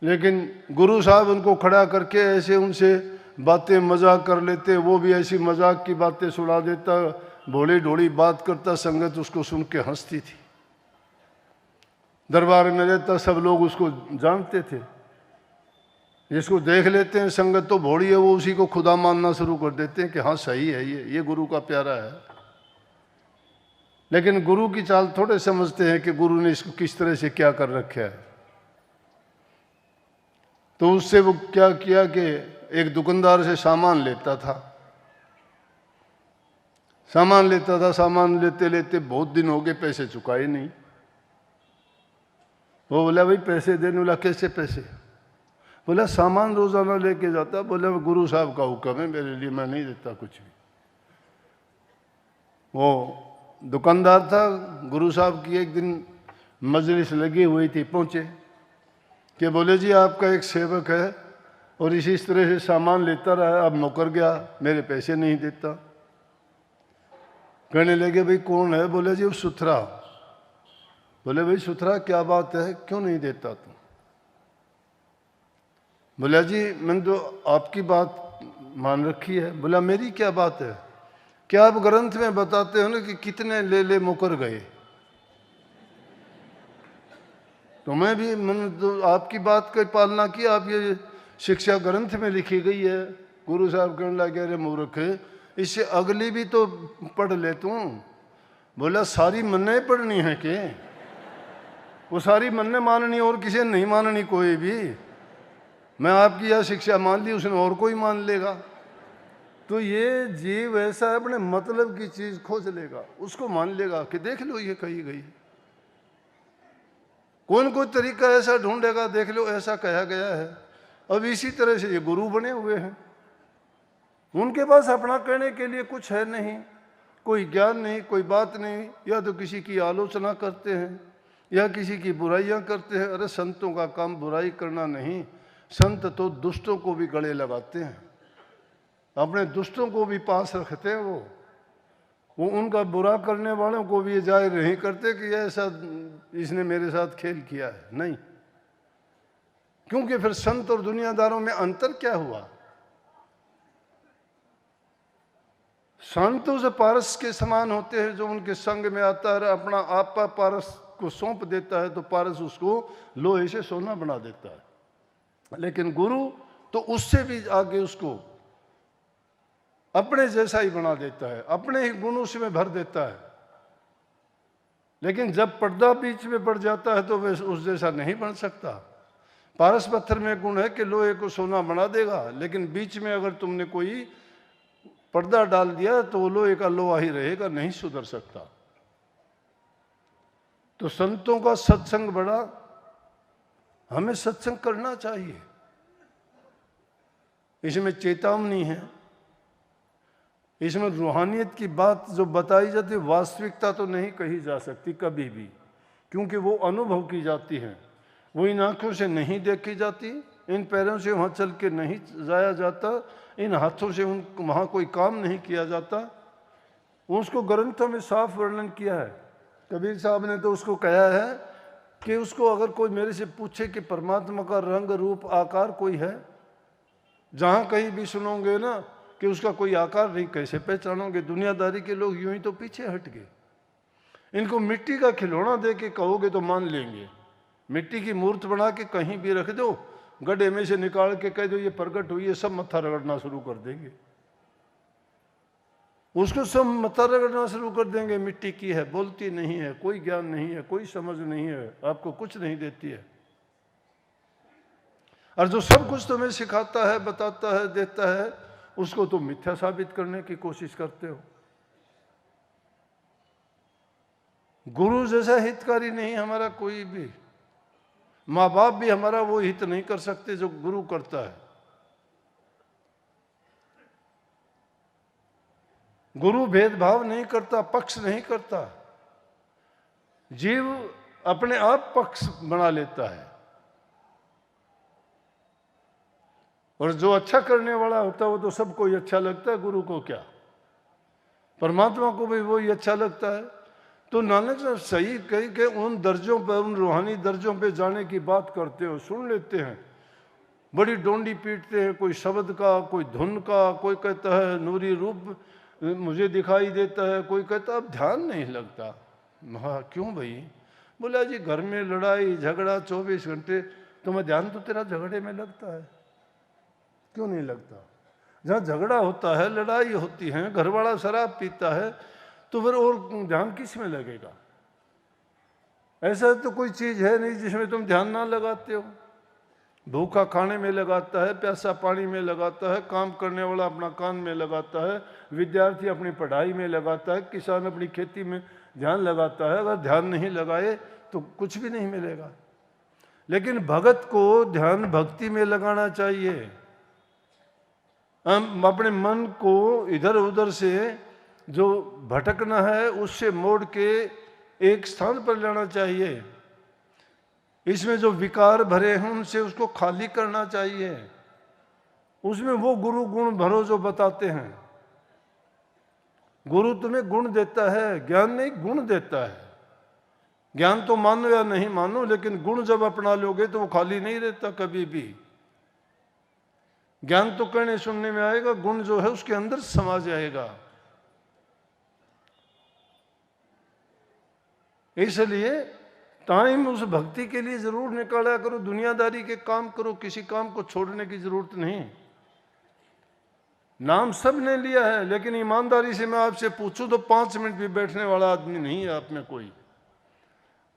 A: लेकिन गुरु साहब उनको खड़ा करके ऐसे उनसे बातें मजाक कर लेते, वो भी ऐसी मजाक की बातें सुना देता, भोली ढोली बात करता, संगत उसको सुन के हंसती थी। दरबार में रहता, सब लोग उसको जानते थे। जिसको देख लेते हैं संगत तो भोली है, वो उसी को खुदा मानना शुरू कर देते हैं कि हाँ सही है, ये गुरु का प्यारा है। लेकिन गुरु की चाल थोड़े समझते हैं कि गुरु ने इसको किस तरह से क्या कर रखा है। तो उससे वो क्या किया कि एक दुकानदार से सामान लेता था। सामान लेते लेते बहुत दिन हो गए, पैसे चुकाए नहीं। वो बोला भाई पैसे देने वाला, कैसे पैसे? बोला सामान रोजाना लेके जाता। बोला गुरु साहब का हुक्म है मेरे लिए, मैं नहीं देता कुछ भी। वो दुकानदार था, गुरु साहब की एक दिन मजलिस लगी हुई थी, पहुंचे कि बोले जी आपका एक सेवक है और इसी तरह से सामान लेता रहा, अब मुकर गया, मेरे पैसे नहीं देता। कहने लगे भाई कौन है? बोले जी वो सुथरा। बोले भाई सुथरा क्या बात है, क्यों नहीं देता तू? बोला जी मैंने तो आपकी बात मान रखी है। बोला मेरी क्या बात है? क्या आप ग्रंथ में बताते हो ना कि कितने ले मुकर गए, तो मैं भी मैंने तो आपकी बात की पालना की, आप ये शिक्षा ग्रंथ में लिखी गई है। गुरु साहब कहने लगे अरे मूर्ख, इससे अगली भी तो पढ़ ले तू। बोला सारी मन्ने पढ़नी है के? वो सारी मन्ने माननी और किसी ने नहीं माननी कोई भी। मैं आपकी यह शिक्षा मान ली, उसने और कोई मान लेगा। तो ये जीव ऐसा है, अपने मतलब की चीज खोज लेगा, उसको मान लेगा कि देख लो ये कही गई। कोई तरीका ऐसा ढूंढेगा, देख लो ऐसा कहा गया है। अब इसी तरह से ये गुरु बने हुए हैं, उनके पास अपना कहने के लिए कुछ है नहीं, कोई ज्ञान नहीं, कोई बात नहीं। या तो किसी की आलोचना करते हैं या किसी की बुराइयां करते हैं। अरे संतों का काम बुराई करना नहीं, संत तो दुष्टों को भी गले लगाते हैं, अपने दुष्टों को भी पास रखते हैं। वो उनका बुरा करने वालों को भी ये जाहिर नहीं करते कि ऐसा इसने मेरे साथ खेल किया है, नहीं। क्योंकि फिर संत और दुनियादारों में अंतर क्या हुआ? संत उस पारस के समान होते हैं जो उनके संग में आता है, अपना आपा पारस को सौंप देता है तो पारस उसको लोहे से सोना बना देता है। लेकिन गुरु तो उससे भी आगे उसको अपने जैसा ही बना देता है, अपने ही गुणों से में भर देता है। लेकिन जब पर्दा बीच में पड़ जाता है तो वह उस जैसा नहीं बन सकता। पारस पत्थर में गुण है कि लोहे को सोना बना देगा, लेकिन बीच में अगर तुमने कोई पर्दा डाल दिया तो वो लोहे का लोहा ही रहेगा, नहीं सुधर सकता। तो संतों का सत्संग बड़ा, हमें सत्संग करना चाहिए। इसमें चेतावनी है, इसमें रूहानियत की बात जो बताई जाती है, वास्तविकता तो नहीं कही जा सकती कभी भी, क्योंकि वो अनुभव की जाती है। वो इन आंखों से नहीं देखी जाती, इन पैरों से वहाँ चल के नहीं जाया जाता, इन हाथों से वहाँ कोई काम नहीं किया जाता। उसको ग्रंथों में साफ वर्णन किया है। कबीर साहब ने तो उसको कहा है कि उसको अगर कोई मेरे से पूछे कि परमात्मा का रंग रूप आकार कोई है, जहाँ कहीं भी सुनोगे ना कि उसका कोई आकार नहीं, कैसे पहचानोगे? दुनियादारी के लोग यूं ही तो पीछे हट गए। इनको मिट्टी का खिलौना दे के कहोगे तो मान लेंगे। मिट्टी की मूर्त बना के कहीं भी रख दो, गड्ढे में से निकाल के कह दो ये प्रकट हुई है, सब मत्था रगड़ना शुरू कर देंगे। उसको सब मत्था रगड़ना शुरू कर देंगे। मिट्टी की है, बोलती नहीं है, कोई ज्ञान नहीं है, कोई समझ नहीं है, आपको कुछ नहीं देती है। और जो सब कुछ तुम्हें सिखाता है, बताता है, देता है, उसको तुम मिथ्या साबित करने की कोशिश करते हो। गुरु जैसा हितकारी नहीं हमारा कोई भी। माँ बाप भी हमारा वो हित नहीं कर सकते जो गुरु करता है। गुरु भेदभाव नहीं करता, पक्ष नहीं करता। जीव अपने आप पक्ष बना लेता है, और जो अच्छा करने वाला होता है वो तो सबको ही अच्छा लगता है। गुरु को क्या, परमात्मा को भी वही अच्छा लगता है। तो नानक साहब सही कही कि उन दर्जों पर, उन रूहानी दर्जों पे जाने की बात करते हो, सुन लेते हैं, बड़ी डोंडी पीटते हैं, कोई शब्द का, कोई धुन का, कोई कहता है नूरी रूप मुझे दिखाई देता है, कोई कहता अब ध्यान नहीं लगता। हाँ क्यों भाई? बोला जी घर में लड़ाई झगड़ा 24 घंटे, तुम्हें ध्यान तो तेरा झगड़े में लगता है, क्यों नहीं लगता? जहाँ झगड़ा होता है, लड़ाई होती है, घर वाला शराब पीता है, तो फिर और ध्यान किस में लगेगा? ऐसा तो कोई चीज है नहीं जिसमें तुम ध्यान ना लगाते हो। भूखा खाने में लगाता है, प्यासा पानी में लगाता है, काम करने वाला अपना काम में लगाता है, विद्यार्थी अपनी पढ़ाई में लगाता है, किसान अपनी खेती में ध्यान लगाता है। अगर ध्यान नहीं लगाए तो कुछ भी नहीं मिलेगा। लेकिन भगत को ध्यान भक्ति में लगाना चाहिए। हम अपने मन को इधर उधर से जो भटकना है उससे मोड़ के एक स्थान पर लाना चाहिए। इसमें जो विकार भरे हैं उनसे उसको खाली करना चाहिए। उसमें वो गुरु गुण भरो जो बताते हैं। गुरु तुम्हें गुण देता है, ज्ञान नहीं गुण देता है। ज्ञान तो मानो या नहीं मानो, लेकिन गुण जब अपना लोगे तो वो खाली नहीं रहता कभी भी। ज्ञान तो कहने सुनने में आएगा, गुण जो है उसके अंदर समा जाएगा। इसलिए टाइम उस भक्ति के लिए जरूर निकाला करो। दुनियादारी के काम करो, किसी काम को छोड़ने की जरूरत नहीं। नाम सब ने लिया है, लेकिन ईमानदारी से मैं आपसे पूछूं तो 5 मिनट भी बैठने वाला आदमी नहीं है आप में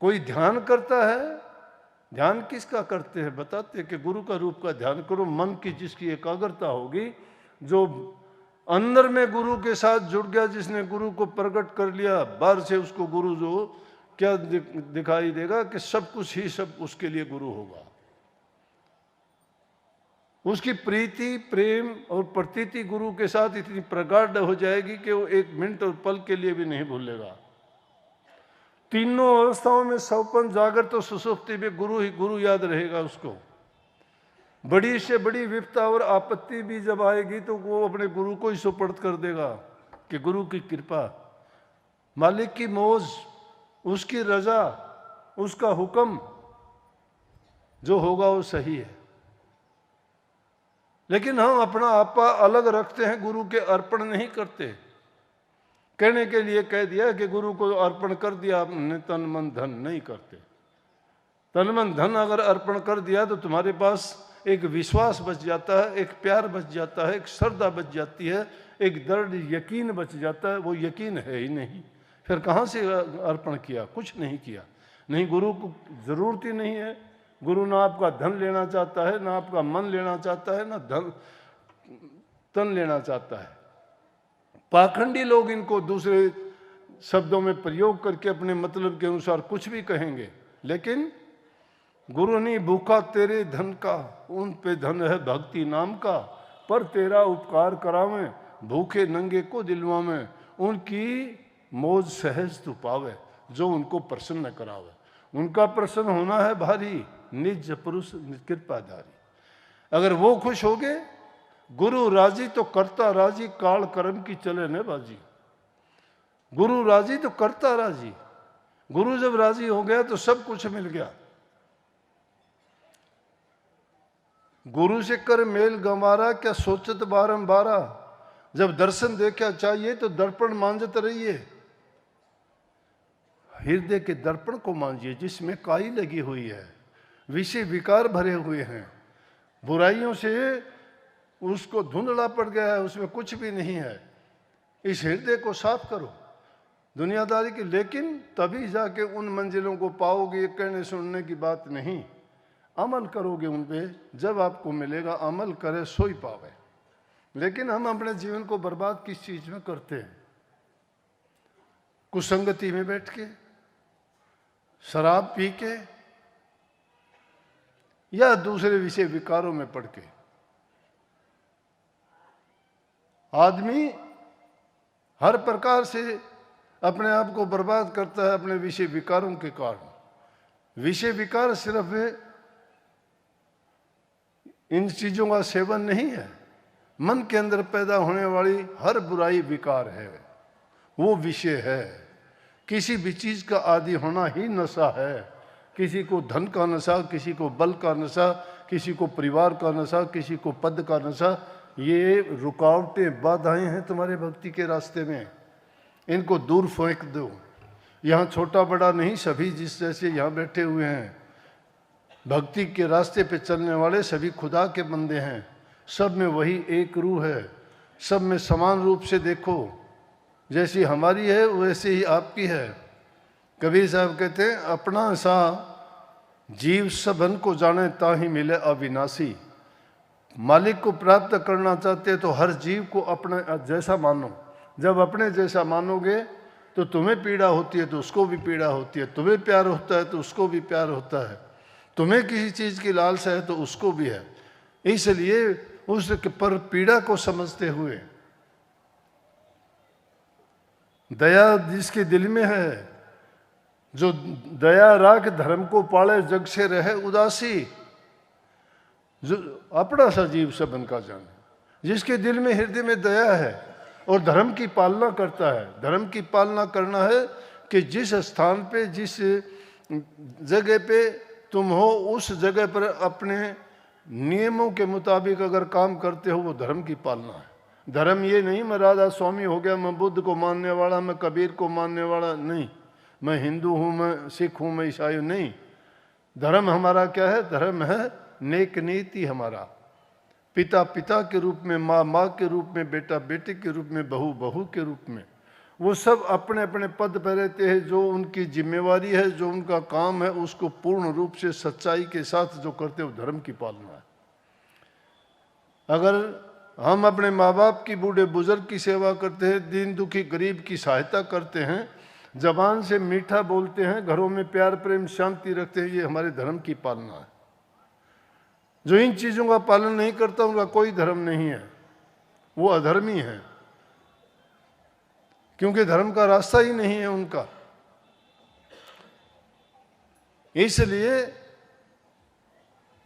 A: कोई ध्यान करता है। ध्यान किसका करते हैं? बताते हैं कि गुरु का रूप का ध्यान करो। मन की जिसकी एकाग्रता होगी, जो अंदर में गुरु के साथ जुड़ गया, जिसने गुरु को प्रकट कर लिया, बाहर से उसको गुरु जो क्या दिखाई देगा कि सब कुछ ही सब उसके लिए गुरु होगा। उसकी प्रीति प्रेम और प्रतीति गुरु के साथ इतनी प्रगाढ़ हो जाएगी कि वो 1 मिनट और पल के लिए भी नहीं भूलेगा। तीनों अवस्थाओं में सौपन, जागृत तो सुसुप्ति में गुरु ही गुरु याद रहेगा उसको। बड़ी से बड़ी विपदा और आपत्ति भी जब आएगी तो वो अपने गुरु को ही सुपर्द कर देगा कि गुरु की कृपा, मालिक की मौज, उसकी रजा, उसका हुक्म जो होगा वो सही है। लेकिन हम अपना आपा अलग रखते हैं, गुरु के अर्पण नहीं करते। कहने के लिए कह दिया कि गुरु को अर्पण कर दिया आपने, तन मन धन नहीं करते। तन मन धन अगर अर्पण कर दिया तो तुम्हारे पास एक विश्वास बच जाता है, एक प्यार बच जाता है, एक श्रद्धा बच जाती है, एक दृढ़ यकीन बच जाता है। वो यकीन है ही नहीं, फिर कहाँ से अर्पण किया? कुछ नहीं किया। नहीं, गुरु को जरूरत ही नहीं है। गुरु ना आपका धन लेना चाहता है, ना आपका मन लेना चाहता है, ना तन लेना चाहता है। पाखंडी लोग इनको दूसरे शब्दों में प्रयोग करके अपने मतलब के अनुसार कुछ भी कहेंगे, लेकिन गुरु नहीं भूखा तेरे धन का, उन पे धन है भक्ति नाम का। पर तेरा उपकार करावे, भूखे नंगे को दिलवावे, उनकी मौज सहज तू पावे, जो उनको प्रसन्न करावे। उनका प्रसन्न होना है भारी, निज पुरुष कृपाधारी। अगर वो खुश हो गए, गुरु राजी तो करता राजी, काल कर्म की चले न बाजी। गुरु राजी तो करता राजी। गुरु जब राजी हो गया तो सब कुछ मिल गया। गुरु से कर मेल गंवारा, क्या सोचत बारंबारा, जब दर्शन देखा चाहिए तो दर्पण मांझते रहिए, हृदय के दर्पण को मांझिए जिसमें काई लगी हुई है, विषय विकार भरे हुए हैं, बुराइयों से उसको धुंधला पड़ गया है, उसमें कुछ भी नहीं है। इस हृदय को साफ करो दुनियादारी की, लेकिन तभी जाके उन मंजिलों को पाओगे। ये कहने सुनने की बात नहीं, अमल करोगे उन पे, जब आपको मिलेगा। अमल करे सोई पावे। लेकिन हम अपने जीवन को बर्बाद किस चीज में करते हैं? कुसंगति में बैठ के, शराब पी के, या दूसरे विषय विकारों में पड़ के। आदमी हर प्रकार से अपने आप को बर्बाद करता है अपने विषय विकारों के कारण। विषय विकार सिर्फ इन चीजों का सेवन नहीं है, मन के अंदर पैदा होने वाली हर बुराई विकार है, वो विषय है। किसी भी चीज का आदि होना ही नशा है। किसी को धन का नशा, किसी को बल का नशा, किसी को परिवार का नशा, किसी को पद का नशा। ये रुकावटें, बाधाएं हैं तुम्हारे भक्ति के रास्ते में, इनको दूर फेंक दो। यहाँ छोटा बड़ा नहीं, सभी जिस जैसे यहाँ बैठे हुए हैं भक्ति के रास्ते पे चलने वाले सभी खुदा के बंदे हैं। सब में वही एक रूह है, सब में समान रूप से देखो। जैसी हमारी है वैसे ही आपकी है। कबीर साहब कहते हैं, अपना सा जीव सबन को जाने ताहि मिले अविनाशी। मालिक को प्राप्त करना चाहते तो हर जीव को अपने जैसा मानो। जब अपने जैसा मानोगे तो तुम्हें पीड़ा होती है तो उसको भी पीड़ा होती है, तुम्हें प्यार होता है तो उसको भी प्यार होता है, तुम्हें किसी चीज की लालसा है तो उसको भी है। इसलिए उस पर पीड़ा को समझते हुए दया जिसके दिल में है, जो दया राख धर्म को पाले जग से रहे उदासी, जो अपना सा जीव सबन का जाने, जिसके दिल में हृदय में दया है और धर्म की पालना करता है। धर्म की पालना करना है कि जिस स्थान पे, जिस जगह पे तुम हो, उस जगह पर अपने नियमों के मुताबिक अगर काम करते हो, वो धर्म की पालना है। धर्म ये नहीं मैं राधा स्वामी हो गया, मैं बुद्ध को मानने वाला, मैं कबीर को मानने वाला नहीं, मैं हिंदू हूँ, मैं सिख हूँ, मैं ईसाई हूँ, नहीं। धर्म हमारा क्या है? धर्म है नेक नीति हमारा। पिता पिता के रूप में, माँ माँ के रूप में, बेटा बेटे के रूप में, बहू बहू के रूप में। वो सब अपने अपने पद पर रहते हैं। जो उनकी जिम्मेवारी है, जो उनका काम है, उसको पूर्ण रूप से सच्चाई के साथ जो करते हो, धर्म की पालना है। अगर हम अपने माँ बाप की, बूढ़े बुजुर्ग की सेवा करते हैं, दीन दुखी गरीब की सहायता करते हैं, जबान से मीठा बोलते हैं, घरों में प्यार प्रेम शांति रखते हैं, ये हमारे धर्म की पालना है। जो इन चीजों का पालन नहीं करता उनका कोई धर्म नहीं है, वो अधर्मी है, क्योंकि धर्म का रास्ता ही नहीं है उनका। इसलिए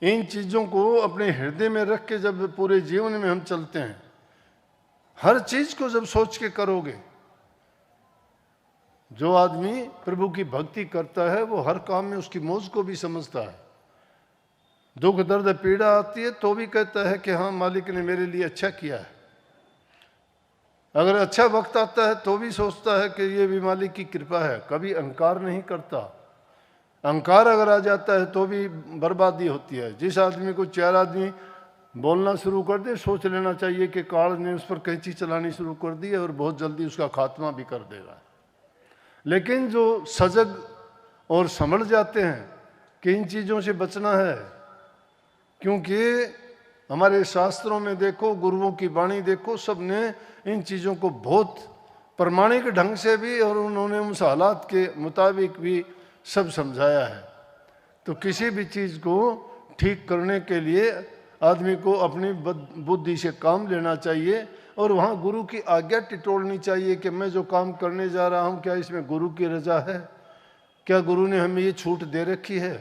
A: इन चीजों को अपने हृदय में रख के जब पूरे जीवन में हम चलते हैं, हर चीज को जब सोच के करोगे, जो आदमी प्रभु की भक्ति करता है वो हर काम में उसकी मौज को भी समझता है। दुख दर्द पीड़ा आती है तो भी कहता है कि हाँ मालिक ने मेरे लिए अच्छा किया है। अगर अच्छा वक्त आता है तो भी सोचता है कि ये भी मालिक की कृपा है। कभी अहंकार नहीं करता। अहंकार अगर आ जाता है तो भी बर्बादी होती है। जिस आदमी को चार आदमी बोलना शुरू कर दे, सोच लेना चाहिए कि काल ने उस पर कैंची चलानी शुरू कर दी है और बहुत जल्दी उसका खात्मा भी कर देगा। लेकिन जो सजग और समझ जाते हैं कि इन चीज़ों से बचना है, क्योंकि हमारे शास्त्रों में देखो, गुरुओं की वाणी देखो, सब ने इन चीज़ों को बहुत प्रमाणिक ढंग से भी और उन्होंने उस हालात के मुताबिक भी सब समझाया है। तो किसी भी चीज़ को ठीक करने के लिए आदमी को अपनी बुद्धि से काम लेना चाहिए और वहाँ गुरु की आज्ञा टिटोलनी चाहिए कि मैं जो काम करने जा रहा हूँ क्या इसमें गुरु की रजा है, क्या गुरु ने हमें ये छूट दे रखी है,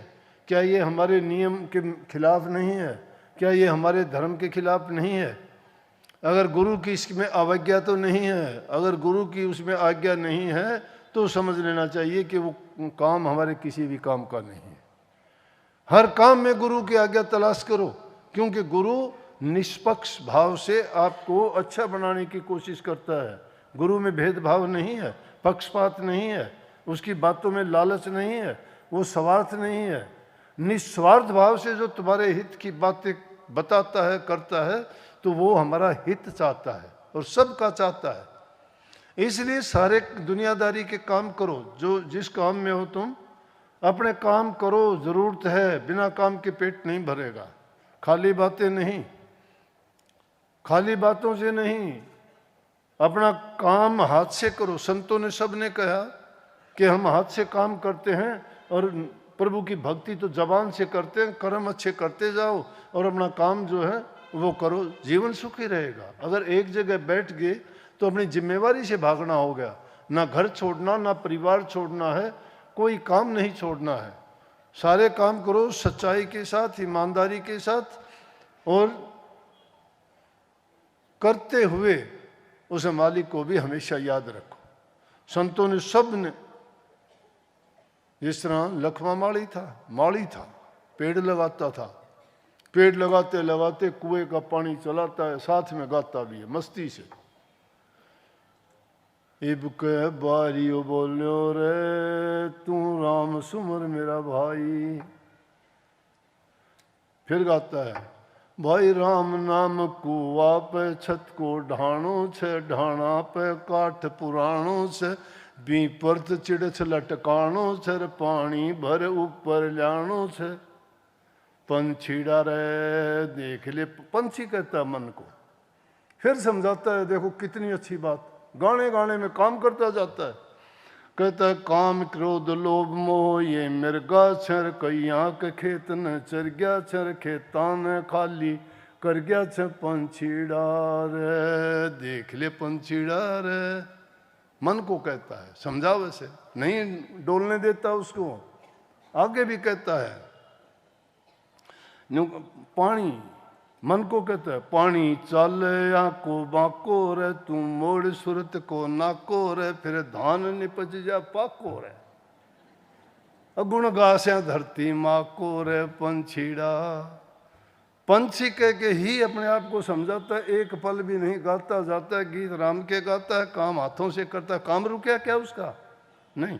A: क्या ये हमारे नियम के खिलाफ नहीं है, क्या ये हमारे धर्म के खिलाफ नहीं है। अगर गुरु की इसमें अवज्ञा तो नहीं है, अगर गुरु की उसमें आज्ञा नहीं है तो समझ लेना चाहिए कि वो काम हमारे किसी भी काम का नहीं है। हर काम में गुरु की आज्ञा तलाश करो, क्योंकि गुरु निष्पक्ष भाव से आपको अच्छा बनाने की कोशिश करता है। गुरु में भेदभाव नहीं है, पक्षपात नहीं है, उसकी बातों में लालच नहीं है, वो स्वार्थ नहीं है। निस्वार्थ भाव से जो तुम्हारे हित की बातें बताता है, करता है, तो वो हमारा हित चाहता है और सबका चाहता है। इसलिए सारे दुनियादारी के काम करो, जो जिस काम में हो तुम अपने काम करो। जरूरत है, बिना काम के पेट नहीं भरेगा। खाली बातें नहीं, खाली बातों से नहीं, अपना काम हाथ से करो। संतों ने सब ने कहा कि हम हाथ से काम करते हैं और प्रभु की भक्ति तो जबान से करते हैं। कर्म अच्छे करते जाओ और अपना काम जो है वो करो, जीवन सुखी रहेगा। अगर एक जगह बैठ गए तो अपनी जिम्मेवारी से भागना हो गया। ना घर छोड़ना, ना परिवार छोड़ना है, कोई काम नहीं छोड़ना है। सारे काम करो सच्चाई के साथ, ईमानदारी के साथ, और करते हुए उस मालिक को भी हमेशा याद रखो। संतों ने सब ने, जिस तरह लखमा माली था, पेड़ लगाता था, पेड़ लगाते लगाते कुएं का पानी चलाता है, साथ में गाता भी है मस्ती से। इब के बारियो बोलियो रे तू राम सुमर मेरा भाई। फिर गाता है, भाई राम नाम कुआ पे छत को ढाणो छे, ढाणा पे काठ पुराणो छे, बी परत चिड़छ लटकाणो छे, पानी भर ऊपर जानो छे। पंछीड़ा रे देख ले, पंछी कहता है मन को। फिर समझाता है, देखो कितनी अच्छी बात, गाने गाने में काम करता जाता है। कहता है, काम क्रोध लोभ मोह ये मिर्गा छर, कई आंख खेत न चर गया छर, खेता न खाली कर गया छ पंछीड़ा रे, देख ले पंछीड़ा रे। मन को कहता है, समझा वैसे नहीं डोलने देता उसको। आगे भी कहता है, पानी, मन को कहता है, पानी चल आको बाको रे, तू मोड़ सूरत को नाको रे, फिर धान निपज जा पाको रे। अगुण गास्या धरती माको रे पंछीड़ा। पंछी कह के ही अपने आप को समझाता है, एक पल भी नहीं, गाता जाता है गीत राम के, गाता है, काम हाथों से करता है। काम रुका क्या उसका? नहीं,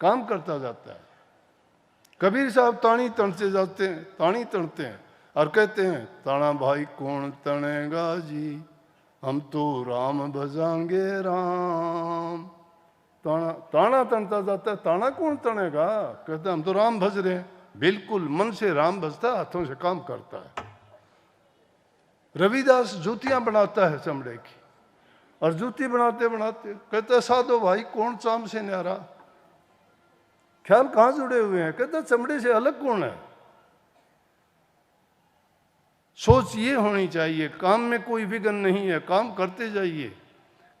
A: काम करता जाता है। कबीर साहब ताणी तणते जाते हैं, ताणी तणते हैं और कहते हैं, ताना भाई कौन तनेगा जी, हम तो राम भजांगे राम। ताना ताना तणता जाता है, ताना कौन तनेगा? कहते हम तो राम भज रहे हैं। बिल्कुल मन से राम भजता है, हाथों से काम करता है। रविदास जूतियां बनाता है चमड़े की, और जूती बनाते बनाते कहता है, साधो भाई कौन चाम से न्यारा। ख्याल कहां जुड़े हुए हैं? कहता चमड़े से अलग कौन है? सोच ये होनी चाहिए, काम में कोई विघ्न नहीं है, काम करते जाइए।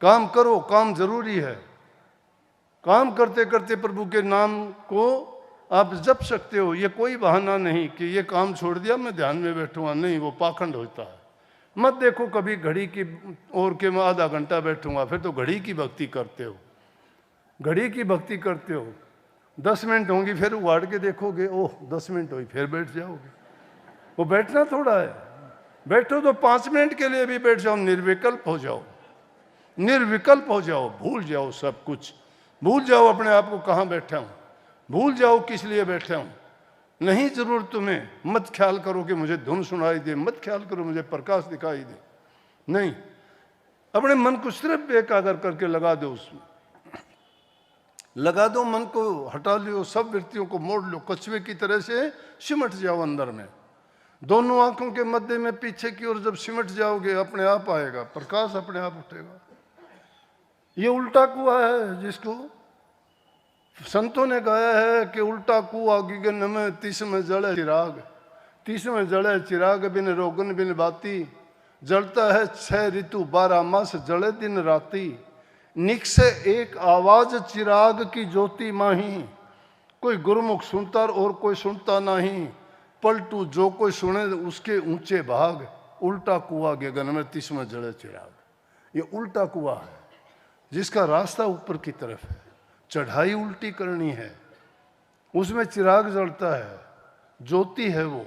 A: काम करो, काम जरूरी है। काम करते करते प्रभु के नाम को आप जप सकते हो। ये कोई बहाना नहीं कि ये काम छोड़ दिया मैं ध्यान में बैठूंगा, नहीं, वो पाखंड होता है। मत देखो कभी घड़ी की ओर के मैं आधा घंटा बैठूंगा, फिर तो घड़ी की भक्ति करते हो, घड़ी की भक्ति करते हो। 10 मिनट होंगी, फिर उगाड़ के देखोगे, ओह 10 मिनट हुई, फिर बैठ जाओगे। वो बैठना थोड़ा है, बैठो तो 5 मिनट के लिए भी बैठ जाओ, निर्विकल्प हो जाओ, निर्विकल्प हो जाओ, भूल जाओ सब कुछ, भूल जाओ अपने आप को कहाँ बैठा हूँ, भूल जाओ किस लिए बैठा हूँ। नहीं जरूरत तुम्हें, मत ख्याल करो कि मुझे धुन सुनाई दे, मत ख्याल करो मुझे प्रकाश दिखाई दे, नहीं, अपने मन को सिर्फ एकाग्र करके लगा दो, उसमें लगा दो, मन को हटा लो, सब वृत्तियों को मोड़ लो, कछुए की तरह से सिमट जाओ अंदर में। दोनों आंखों के मध्य में पीछे की ओर जब सिमट जाओगे, अपने आप आएगा प्रकाश, अपने आप उठेगा। ये उल्टा कुआं है जिसको संतों ने गाया है कि उल्टा कुआं गिगन में तीस में जड़े चिराग, तीस में जड़े चिराग, बिन रोगन बिन बाती, जलता है 6 ऋतु 12 मास, जड़े दिन राती, निक से एक आवाज चिराग की ज्योति माही, कोई गुरुमुख सुनता और कोई सुनता नहीं, पलटू जो कोई सुने उसके ऊंचे भाग, उल्टा कुआं गगन में 30 में जड़े चिराग। ये उल्टा कुआं है जिसका रास्ता ऊपर की तरफ है, चढ़ाई उल्टी करनी है, उसमें चिराग जलता है, ज्योति है वो,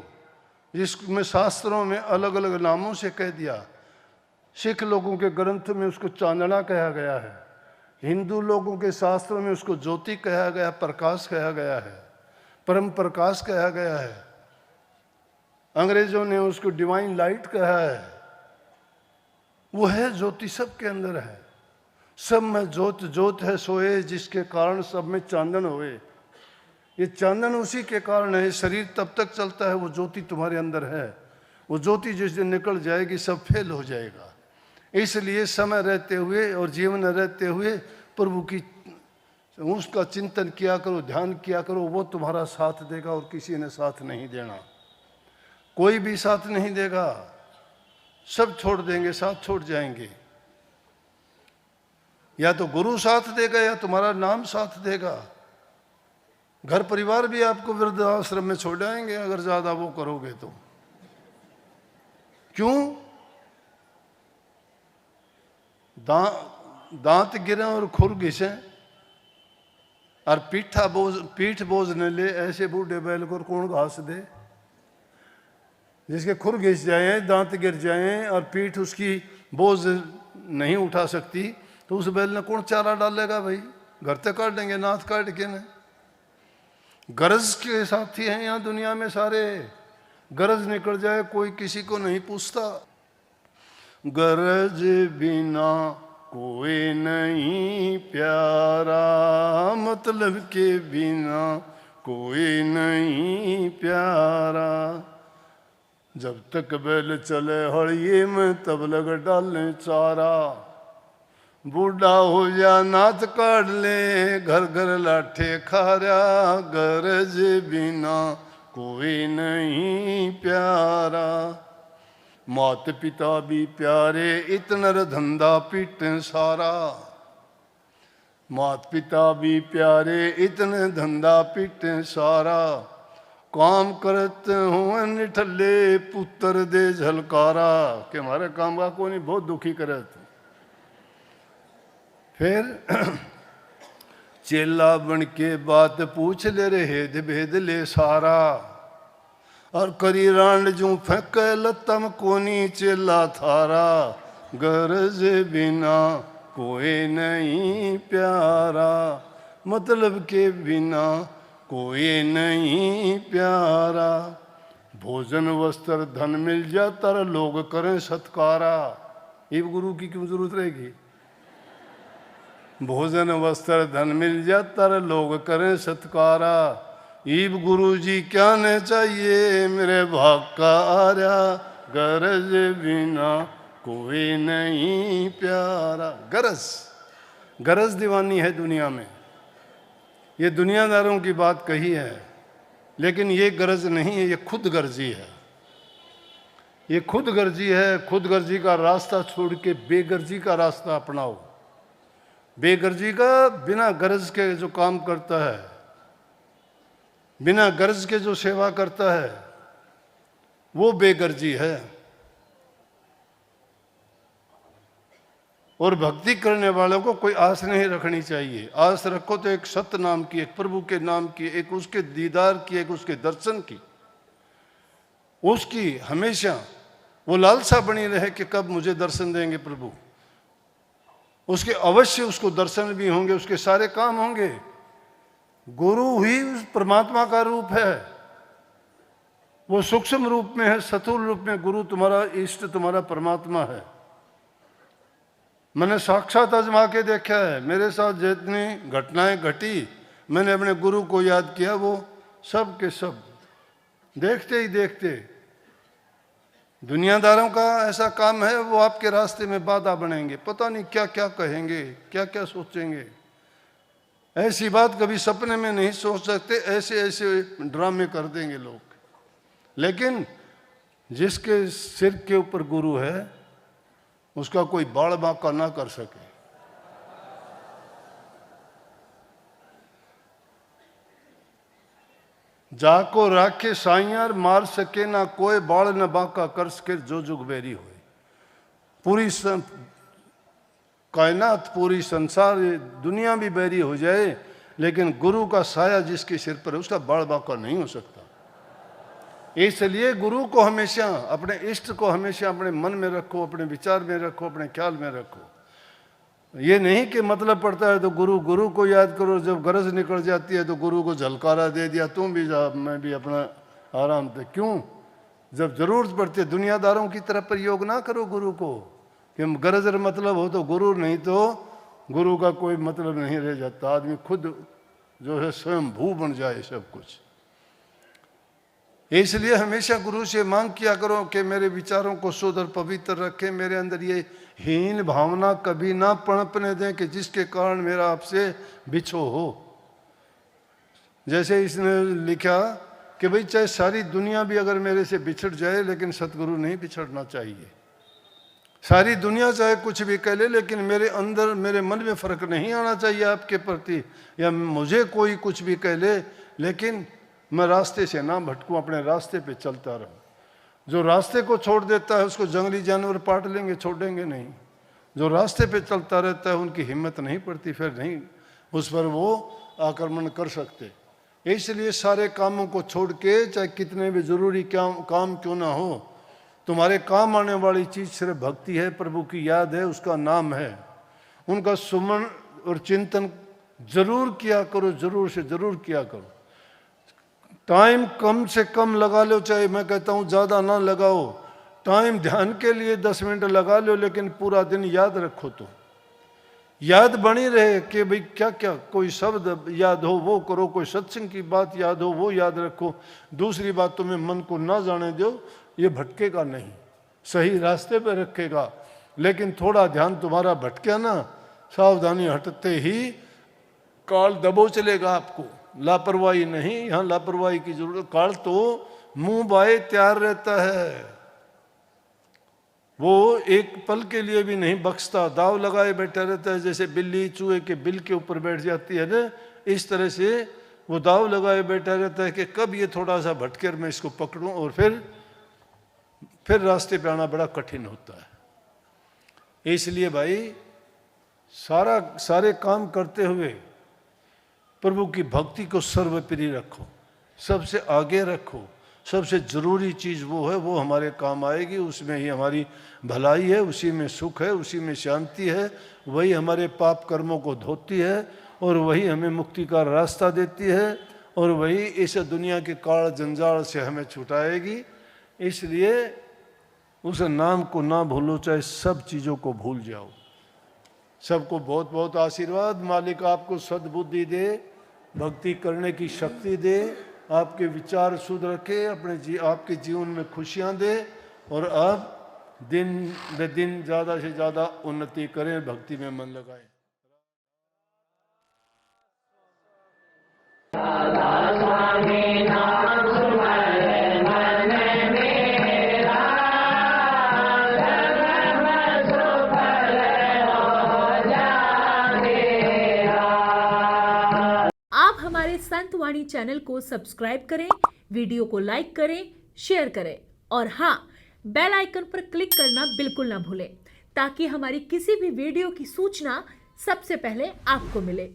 A: जिसमें शास्त्रों में अलग अलग नामों से कह दिया। सिख लोगों के ग्रंथ में उसको चांदना कहा गया है, हिंदू लोगों के शास्त्रों में उसको ज्योति कहा गया, प्रकाश कहा गया है, परम प्रकाश कहा गया है। अंग्रेजों ने उसको डिवाइन लाइट कहा है। वो है ज्योति, सबके अंदर है। सब में ज्योत ज्योत है सोए, जिसके कारण सब में चांदन होए। ये चांदन उसी के कारण है। शरीर तब तक चलता है, वो ज्योति तुम्हारे अंदर है। वो ज्योति जिस दिन निकल जाएगी सब फेल हो जाएगा। इसलिए समय रहते हुए और जीवन रहते हुए प्रभु की उसका चिंतन किया करो, ध्यान किया करो। वो तुम्हारा साथ देगा और किसी ने साथ नहीं देना। कोई भी साथ नहीं देगा, सब छोड़ देंगे, साथ छोड़ जाएंगे। या तो गुरु साथ देगा या तुम्हारा नाम साथ देगा। घर परिवार भी आपको वृद्धाश्रम में छोड़ आएंगे अगर ज्यादा वो करोगे तो। क्यों? दांत गिरे और खुर घिसे और पीठ बोझ न ले, ऐसे बूढ़े बैल को कौन घास दे? जिसके खुर घिस जाए, दांत गिर जाए और पीठ उसकी बोझ नहीं उठा सकती, तो उस बैल ने कौन चारा डालेगा भाई? घर तक काट देंगे, नाथ काट के न। गरज के साथी हैं यहाँ दुनिया में सारे। गरज निकल जाए कोई किसी को नहीं पूछता। गरज बिना कोई नहीं प्यारा, मतलब के बिना कोई नहीं प्यारा। जब तक बैल चले हड़िए में तब लग डालने चारा। बूढ़ा हो जा नाथ काट ले, घर घर लाठे खारा। गरज बिना कोई नहीं प्यारा। मात पिता भी प्यारे, इतना धंधा पीट सारा। मात पिता भी प्यारे, इतने धंधा पीट सारा। काम करते हो निठल्ले, पुत्र दे झलकारा। के हमारे काम का को नहीं, बहुत दुखी करे। फिर चेला बन के बात पूछ ले रे, हेद भेद ले सारा। और करी रांड जू फेंक लतम कोनी चेला थारा। गरज बिना कोई नहीं प्यारा, मतलब के बिना कोई नहीं प्यारा। भोजन वस्त्र धन मिल जाता, लोग करें सत्कारा। ये गुरु की क्यों जरूरत रहेगी? भोजन वस्त्र धन मिल जाता, लोग करें सत्कारा। ईब गुरु जी क्या न चाहिए, मेरे भाग का आर्या। गरज बिना कोई नहीं प्यारा। गरज दीवानी है दुनिया में। ये दुनियादारों की बात कही है, लेकिन ये गरज नहीं है, ये खुद गर्जी है। ये खुद गर्जी है। खुद गर्जी का रास्ता छोड़ के बेगर्जी का रास्ता अपनाओ। बेगर्जी का, बिना गरज के जो काम करता है, बिना गरज के जो सेवा करता है, वो बेगर्जी है। और भक्ति करने वालों को कोई आस नहीं रखनी चाहिए। आस रखो तो एक सत्य नाम की, एक प्रभु के नाम की, एक उसके दीदार की, एक उसके दर्शन की। उसकी हमेशा वो लालसा बनी रहे कि कब मुझे दर्शन देंगे प्रभु। उसके अवश्य उसको दर्शन भी होंगे, उसके सारे काम होंगे। गुरु ही उस परमात्मा का रूप है। वो सूक्ष्म रूप में है, स्थूल रूप में गुरु तुम्हारा इष्ट, तुम्हारा परमात्मा है। मैंने साक्षात आजमा के देखा है। मेरे साथ जितनी घटनाएं घटी, मैंने अपने गुरु को याद किया, वो सब के सब देखते ही देखते। दुनियादारों का ऐसा काम है, वो आपके रास्ते में बाधा बनेंगे। पता नहीं क्या क्या कहेंगे, क्या क्या सोचेंगे। ऐसी बात कभी सपने में नहीं सोच सकते। ऐसे ऐसे ड्रामे कर देंगे लोग। लेकिन जिसके सिर के ऊपर गुरु है, उसका कोई बाल बांका ना कर सके। जाको राखे साइयार, मार सके ना कोई, बाल न बांका कर सके जो जुग बेरी होए। पूरी कायनात, पूरी संसार, दुनिया भी बैरी हो जाए, लेकिन गुरु का साया जिसके सिर पर है, उसका बाल बांका नहीं हो सकता। इसलिए गुरु को हमेशा, अपने इष्ट को हमेशा अपने मन में रखो, अपने विचार में रखो, अपने ख्याल में रखो। ये नहीं कि मतलब पड़ता है तो गुरु को याद करो, जब गरज निकल जाती है तो गुरु को झलकारा दे दिया, तुम भी जा मैं भी अपना आराम से। क्यों? जब जरूरत पड़ती है दुनियादारों की तरह प्रयोग ना करो गुरु को, कि गरज मतलब हो तो गुरु, नहीं तो गुरु का कोई मतलब नहीं रह जाता। आदमी खुद जो है स्वयं भू बन जाए सब कुछ। इसलिए हमेशा गुरु से मांग किया करो कि मेरे विचारों को शुद्ध और पवित्र रखें, मेरे अंदर ये हीन भावना कभी ना पनपने दें कि जिसके कारण मेरा आपसे बिछो हो। जैसे इसने लिखा कि भाई चाहे सारी दुनिया भी अगर मेरे से बिछड़ जाए लेकिन सतगुरु नहीं बिछड़ना चाहिए। सारी दुनिया चाहे कुछ भी कह ले लेकिन मेरे अंदर, मेरे मन में फर्क नहीं आना चाहिए आपके प्रति, या मुझे कोई कुछ भी कह ले लेकिन मैं रास्ते से ना भटकूं, अपने रास्ते पे चलता रहूं। जो रास्ते को छोड़ देता है उसको जंगली जानवर पाट लेंगे, छोड़ेंगे नहीं। जो रास्ते पे चलता रहता है उनकी हिम्मत नहीं पड़ती, फिर नहीं उस पर वो आक्रमण कर सकते। इसलिए सारे कामों को छोड़ के, चाहे कितने भी जरूरी काम क्यों ना हो, तुम्हारे काम आने वाली चीज सिर्फ भक्ति है, प्रभु की याद है, उसका नाम है। उनका सुमन और चिंतन जरूर किया करो, जरूर से जरूर किया करो। टाइम कम से कम लगा लो, चाहे मैं कहता हूँ ज़्यादा ना लगाओ। टाइम ध्यान के लिए 10 मिनट लगा लो, लेकिन पूरा दिन याद रखो तो याद बनी रहे कि भाई क्या क्या कोई शब्द याद हो वो करो, कोई सत्संग की बात याद हो वो याद रखो। दूसरी बात, तुम्हें मन को ना जाने दो, ये भटकेगा नहीं, सही रास्ते पे रखेगा। लेकिन थोड़ा ध्यान तुम्हारा भटके ना, सावधानी हटते ही काल दबो चलेगा आपको। लापरवाही नहीं, यहाँ लापरवाही की जरूरत। काल तो मुंह बाए तैयार रहता है, वो एक पल के लिए भी नहीं बख्शता, दाव लगाए बैठा रहता है। जैसे बिल्ली चूहे के बिल के ऊपर बैठ जाती है ना, इस तरह से वो दाव लगाए बैठा रहता है कि कब ये थोड़ा सा भटकर मैं इसको पकड़ूं, और फिर रास्ते पे आना बड़ा कठिन होता है। इसलिए भाई सारे काम करते हुए प्रभु की भक्ति को सर्वोपरि रखो, सबसे आगे रखो। सबसे जरूरी चीज़ वो है, वो हमारे काम आएगी, उसमें ही हमारी भलाई है, उसी में सुख है, उसी में शांति है। वही हमारे पाप कर्मों को धोती है और वही हमें मुक्ति का रास्ता देती है, और वही इस दुनिया के काल जंजाल से हमें छुटाएगी। इसलिए उस नाम को ना भूलो, चाहे सब चीज़ों को भूल जाओ। सबको बहुत बहुत आशीर्वाद। मालिक आपको सद्बुद्धि दे, भक्ति करने की शक्ति दे, आपके विचार शुद्ध रखे, आपके जीवन में खुशियां दे, और आप दिन ब दिन ज़्यादा से ज़्यादा उन्नति करें, भक्ति में मन लगाएं।
B: हमारे संत वाणी चैनल को सब्सक्राइब करें, वीडियो को लाइक करें, शेयर करें, और हाँ, बेल आइकन पर क्लिक करना बिल्कुल ना भूलें, ताकि हमारी किसी भी वीडियो की सूचना सबसे पहले आपको मिले।